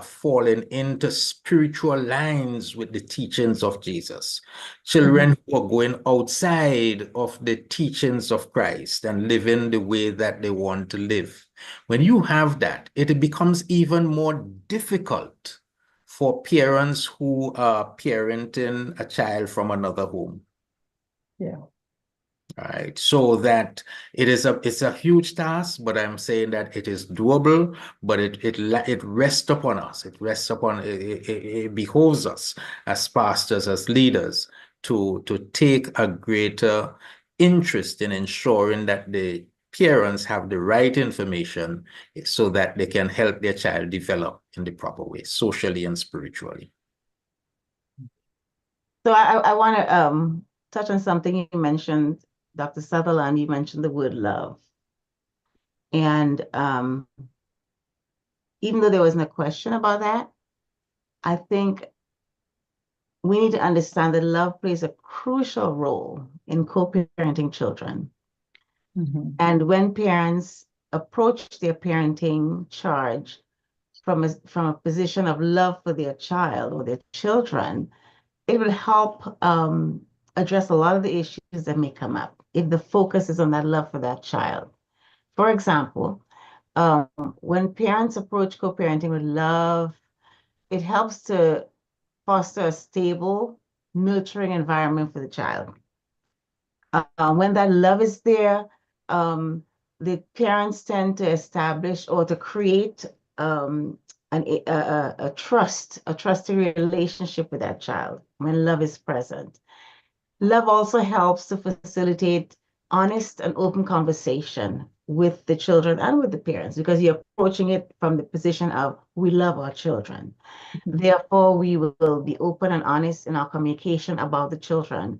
falling into spiritual lines with the teachings of Jesus. Children who are going outside of the teachings of Christ and living the way that they want to live. When you have that, it becomes even more difficult for parents who are parenting a child from another home. Yeah. Right. So that it's a huge task, but I'm saying that it is doable, but it rests upon us. It rests upon it behoves us as pastors, as leaders, to take a greater interest in ensuring that the parents have the right information so that they can help their child develop in the proper way, socially and spiritually. So I want to touch on something you mentioned, Dr. Sutherland. You mentioned the word love. And even though there wasn't a question about that, I think we need to understand that love plays a crucial role in co-parenting children. And when parents approach their parenting charge from a position of love for their child or their children, it will help address a lot of the issues that may come up if the focus is on that love for that child. For example, when parents approach co-parenting with love, it helps to foster a stable, nurturing environment for the child. When that love is there, the parents tend to establish or to create a trusting relationship with that child when love is present. Love also helps to facilitate honest and open conversation with the children and with the parents, because you're approaching it from the position of we love our children. Therefore, we will be open and honest in our communication about the children,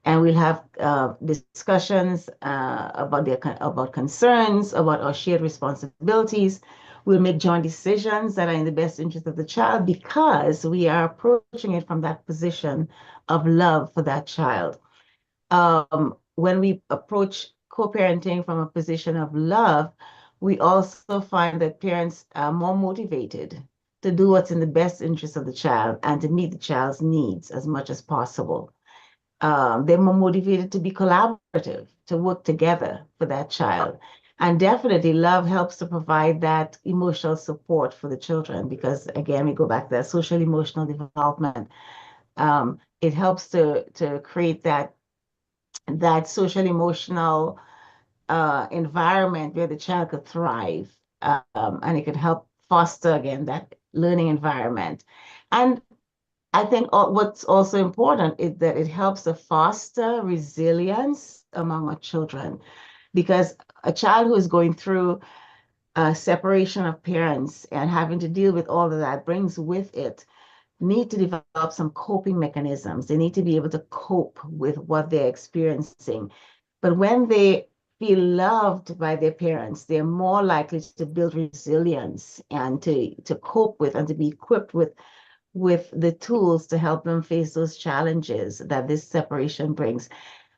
and we'll have discussions about concerns, about our shared responsibilities. We'll make joint decisions that are in the best interest of the child because we are approaching it from that position of love for that child. When we approach co-parenting from a position of love, we also find that parents are more motivated to do what's in the best interest of the child and to meet the child's needs as much as possible. They're more motivated to be collaborative, to work together for that child. And definitely love helps to provide that emotional support for the children because, again, we go back to that social emotional development. It helps to create that social emotional environment where the child could thrive, and it could help foster again that learning environment. And I think what's also important is that it helps to foster resilience among our children, because a child who is going through a separation of parents and having to deal with all of that brings with it need to develop some coping mechanisms. They need to be able to cope with what they're experiencing. But when they feel loved by their parents, they're more likely to build resilience and to cope with and to be equipped with the tools to help them face those challenges that this separation brings.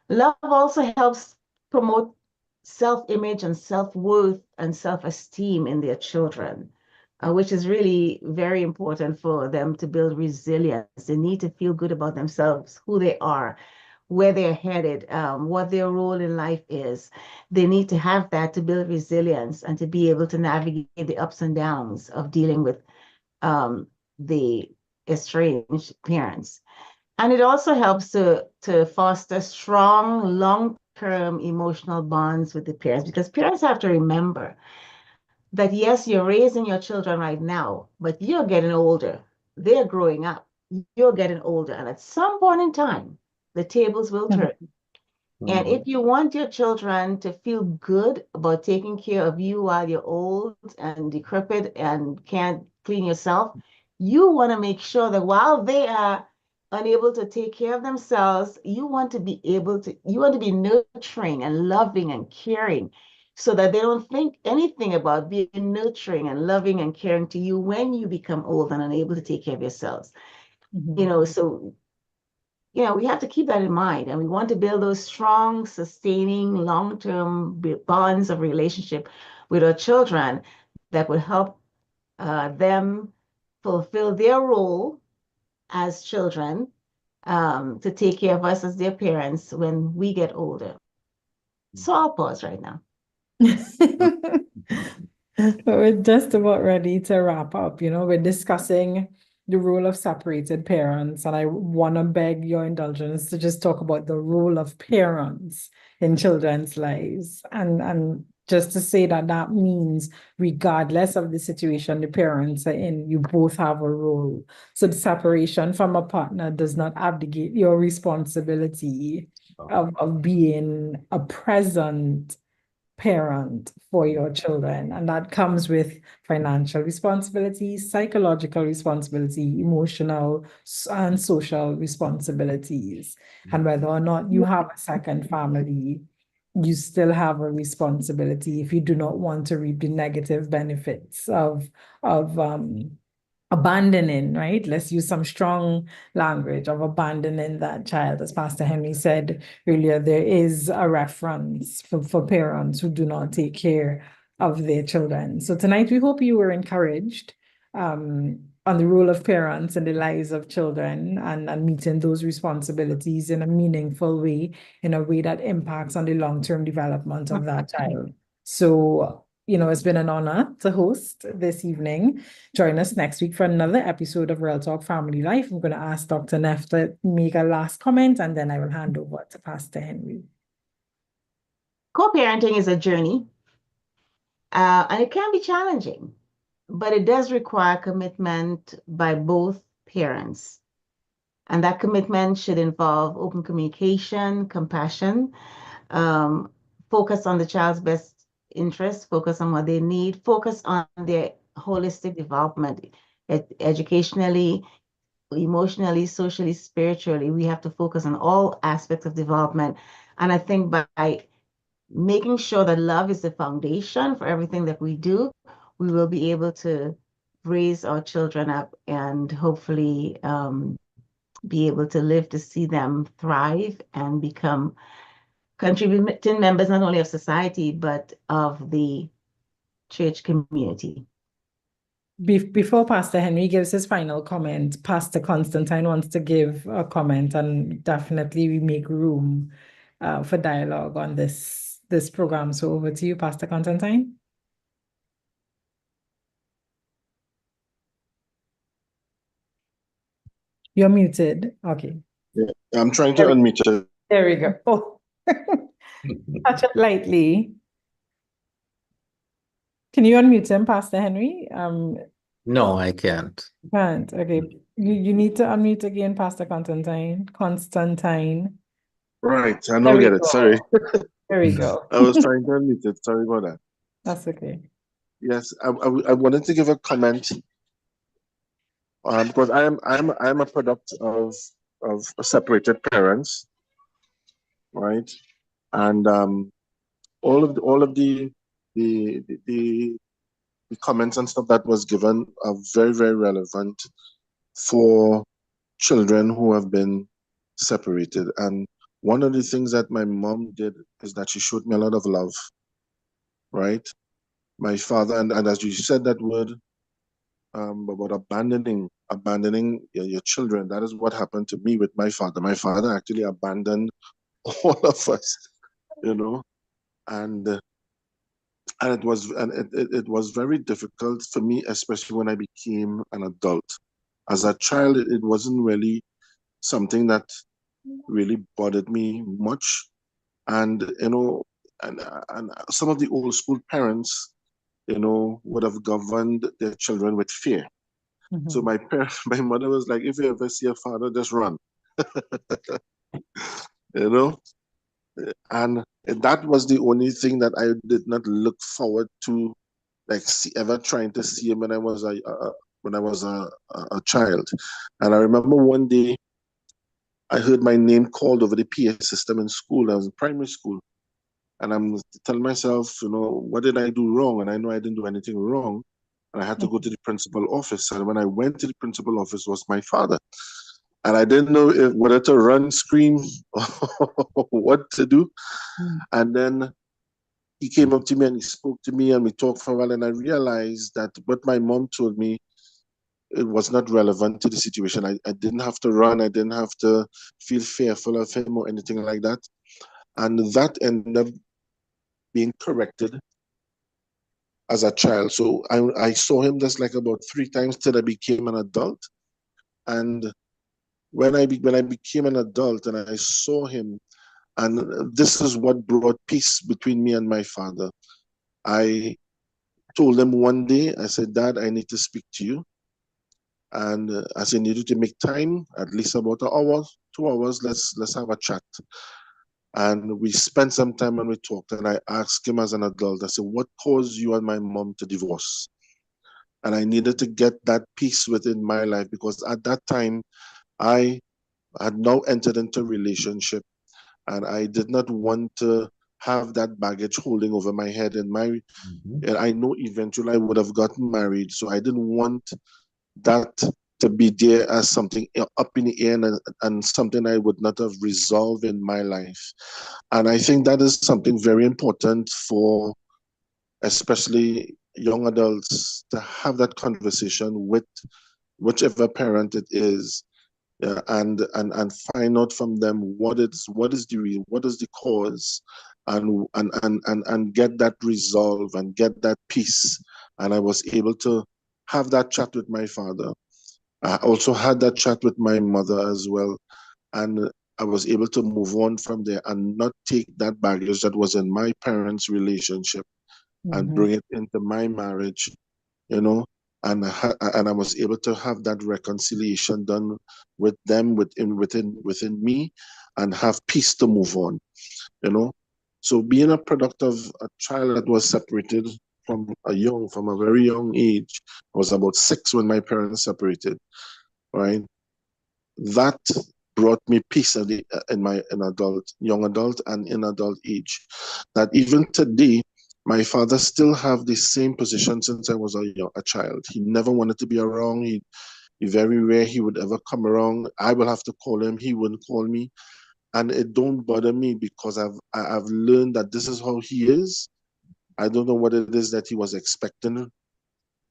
Love also helps promote self-image and self-worth and self-esteem in their children, which is really very important for them to build resilience. They need to feel good about themselves, who they are, where they're headed, what their role in life is. They need to have that to build resilience and to be able to navigate the ups and downs of dealing with the estranged parents. And it also helps to foster strong, long-term emotional bonds with the parents, because parents have to remember that, yes, you're raising your children right now, but you're getting older. They're growing up. You're getting older. And at some point in time, the tables will turn. And if you want your children to feel good about taking care of you while you're old and decrepit and can't clean yourself, you want to make sure that while they are unable to take care of themselves, you want to be nurturing and loving and caring so that they don't think anything about being nurturing and loving and caring to you when you become old and unable to take care of yourselves. So we have to keep that in mind, and we want to build those strong, sustaining, long-term bonds of relationship with our children that will help them fulfill their role as children, to take care of us as their parents when we get older. So I'll pause right now. We're just about ready to wrap up. We're discussing the role of separated parents, and I want to beg your indulgence to just talk about the role of parents in children's lives, and just to say that means regardless of the situation the parents are in, you both have a role. So the separation from a partner does not abdicate your responsibility of being a present parent for your children, and that comes with financial responsibility, psychological responsibility, emotional and social responsibilities. And whether or not you have a second family, you still have a responsibility if you do not want to reap the negative benefits of abandoning, right? Let's use some strong language of abandoning that child. As Pastor Henry said earlier, there is a reference for parents who do not take care of their children. So tonight, we hope you were encouraged on the role of parents in the lives of children, and meeting those responsibilities in a meaningful way, in a way that impacts on the long-term development of that child. So it's been an honor to host this evening. Join us next week for another episode of Real Talk Family Life. I'm going to ask Dr. Neff to make a last comment, and then I will hand over to Pastor Henry. Co-parenting is a journey, and it can be challenging, but it does require commitment by both parents. And that commitment should involve open communication, compassion, focus on the child's best interest, focus on what they need, focus on their holistic development, educationally, emotionally, socially, spiritually. We have to focus on all aspects of development. And I think by making sure that love is the foundation for everything that we do, we will be able to raise our children up and hopefully be able to live to see them thrive and become contributing members not only of society, but of the church community. Before Pastor Henry gives his final comment, Pastor Constantine wants to give a comment, and definitely we make room for dialogue on this program. So over to you, Pastor Constantine. You're muted. Okay. Yeah, I'm trying to unmute you. There we go. Oh, touch it lightly. Can you unmute him, Pastor Henry? No, I can't. Can't. Okay. You need to unmute again, Pastor Constantine. Constantine. Right, I don't get it. Sorry. There we go. I was trying to unmute it. Sorry about that. That's okay. Yes, I wanted to give a comment because I'm a product of separated parents, right? And all of the comments and stuff that was given are very, very relevant for children who have been separated. And one of the things that my mom did is that she showed me a lot of love, right? My father, and as you said that word about abandoning your children, that is what happened to me with my father. My father actually abandoned all of us, you know, and it was very difficult for me, especially when I became an adult. As a child, it wasn't really something that really bothered me much. And, you know, and some of the old school parents, you know, would have governed their children with fear. Mhm. So my mother was like, if you ever see a father, just run. You know? And that was the only thing that I did not look forward to, like ever trying to see him when I was a child. And I remember one day I heard my name called over the PA system in school. I was in primary school. And I'm telling myself, you know, what did I do wrong? And I know I didn't do anything wrong. And I had to go to the principal office. And when I went to the principal office, was my father. And I didn't know whether to run, scream, or what to do. And then he came up to me and he spoke to me and we talked for a while. And I realized that what my mom told me, it was not relevant to the situation. I didn't have to run. I didn't have to feel fearful of him or anything like that. And that ended up being corrected as a child. So I saw him just like about 3 times till I became an adult. And when I became an adult and I saw him, and this is what brought peace between me and my father. I told him one day, I said, Dad, I need to speak to you. And I said, needed to make time, at least about an hour, 2 hours, let's have a chat. And we spent some time and we talked, and I asked him as an adult, I said, what caused you and my mom to divorce? And I needed to get that peace within my life because at that time, I had now entered into a relationship and I did not want to have that baggage holding over my head. And and I know eventually I would have gotten married, so I didn't want that to be there as something up in the air and something I would not have resolved in my life. And I think that is something very important for especially young adults to have that conversation with whichever parent it is, and find out from them what is the cause, and get that resolve and get that peace. And I was able to have that chat with my father. I also had that chat with my mother as well. And I was able to move on from there and not take that baggage that was in my parents' relationship and bring it into my marriage, you know. And I was able to have that reconciliation done with them within me, and have peace to move on, you know. So being a product of a child that was separated from a very young age, I was about 6 when my parents separated, right? That brought me peace in my young adult and in adult age. That even today, my father still have the same position since I was a child. He never wanted to be around. He very rare he would ever come around. I will have to call him. He wouldn't call me. And it don't bother me because I've learned that this is how he is. I don't know what it is that he was expecting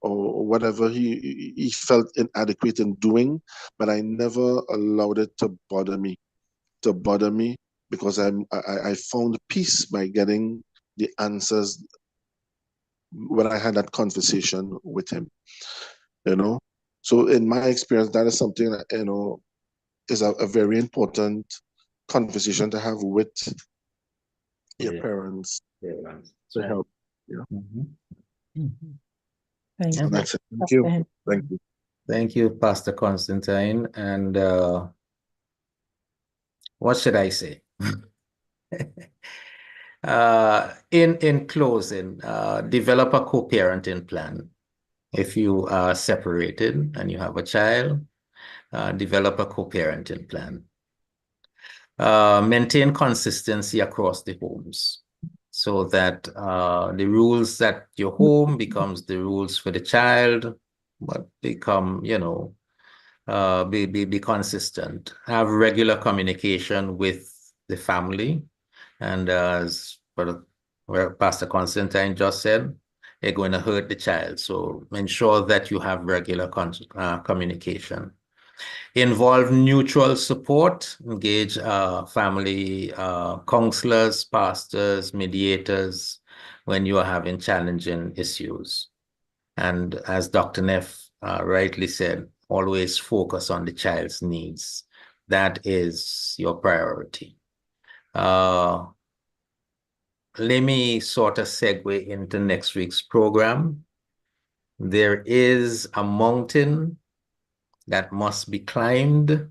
or whatever he felt inadequate in doing, but I never allowed it to bother me. Because I found peace by getting the answers when I had that conversation with him. So in my experience, that is something that is a very important conversation to have with your parents to help. Thank So you. that's it. Thank you. Pastor Thank you. Thank you, Pastor Constantine. And what should I say? In closing, develop a co-parenting plan. If you are separated and you have a child, develop a co-parenting plan. Maintain consistency across the homes so that the rules at your home becomes the rules for the child, but become, be consistent. Have regular communication with the family. And as where Pastor Constantine just said, they're going to hurt the child. So ensure that you have regular communication. Involve neutral support, engage family counselors, pastors, mediators when you are having challenging issues. And as Dr. Neff rightly said, always focus on the child's needs. That is your priority. Let me sort of segue into next week's program. There is a mountain that must be climbed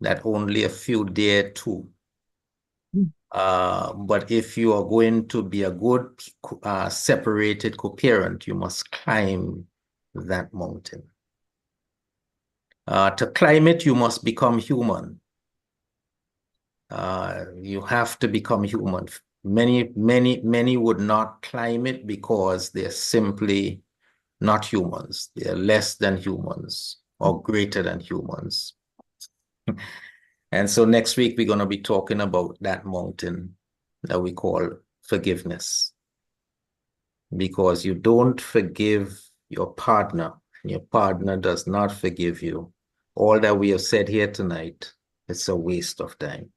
that only a few dare to. But if you are going to be a good separated co-parent, you must climb that mountain. To climb it, you must become human. You have to become human. Many would not climb it because they're simply not humans. They're less than humans or greater than humans. And so next week, we're going to be talking about that mountain that we call forgiveness. Because you don't forgive your partner, and your partner does not forgive you. All that we have said here tonight, it's a waste of time.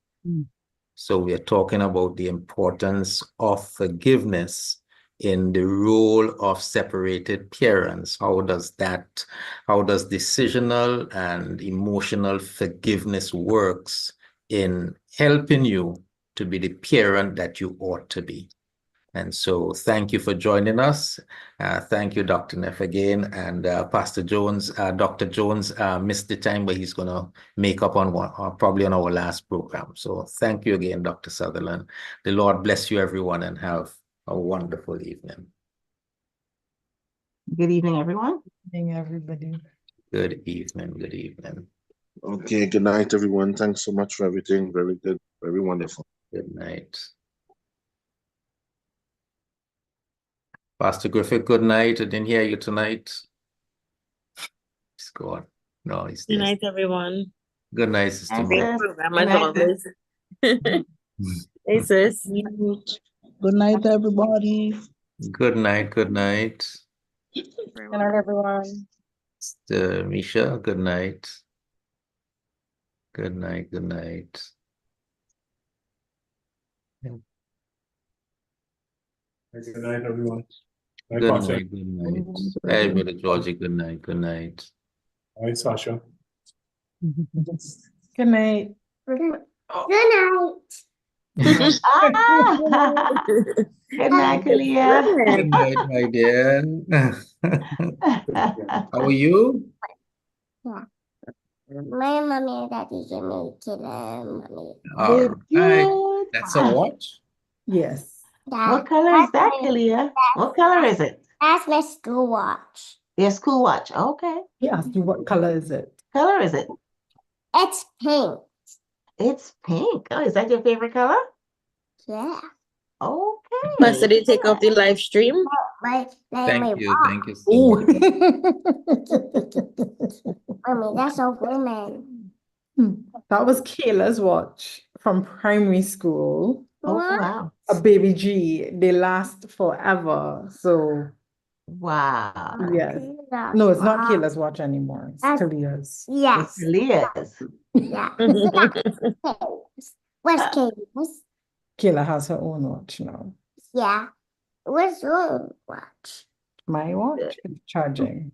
So we are talking about the importance of forgiveness in the role of separated parents. How does decisional and emotional forgiveness works in helping you to be the parent that you ought to be? And so thank you for joining us. Thank you, Dr. Neff, again. And Pastor Jones, Dr. Jones missed the time, but he's going to make up on probably on our last program. So thank you again, Dr. Sutherland. The Lord bless you, everyone, and have a wonderful evening. Good evening, everyone. Good evening, everybody. Good evening. Good evening. Okay, good night, everyone. Thanks so much for everything. Very good. Very wonderful. Good night. Pastor Griffith, good night. I didn't hear you tonight. He's gone. No, he's Good there. night, everyone. Good night, Sister Night, Mary. sis. Program Good as night, always. Hey, sis. Good night, everybody. Good night. Good night. Good night, everyone. Sister Misha, good night. Good night. Good night. Good night, everyone. Good night. Good night. Hey, Brother Georgie, good night. Good night. All right, Sasha. Good night. Good night. Good night, Kalia. Good night, my dear. How are you? My mommy and daddy gave me killer mommy. All right. That's a what? Yes. What color is that, Kalia? What color is it? That's my school watch. Your school watch. Okay. He asked you what color is it? Color is it? It's pink. It's pink. Oh, is that your favorite color? Yeah. Okay. Pastor, did you take off the live stream? Thank you. Thank you so Oh. much. Mommy, that's a woman. That was Kayla's watch from primary school. Oh, wow. A baby G. They last forever. So Wow. yes. No, it's not Kayla's watch anymore. It's That's- Kalia's. Yes. Leah's. Yeah. Where's Katie's? Kayla has her own watch now. Yeah. Where's your watch? My watch is charging.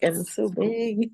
It's so big.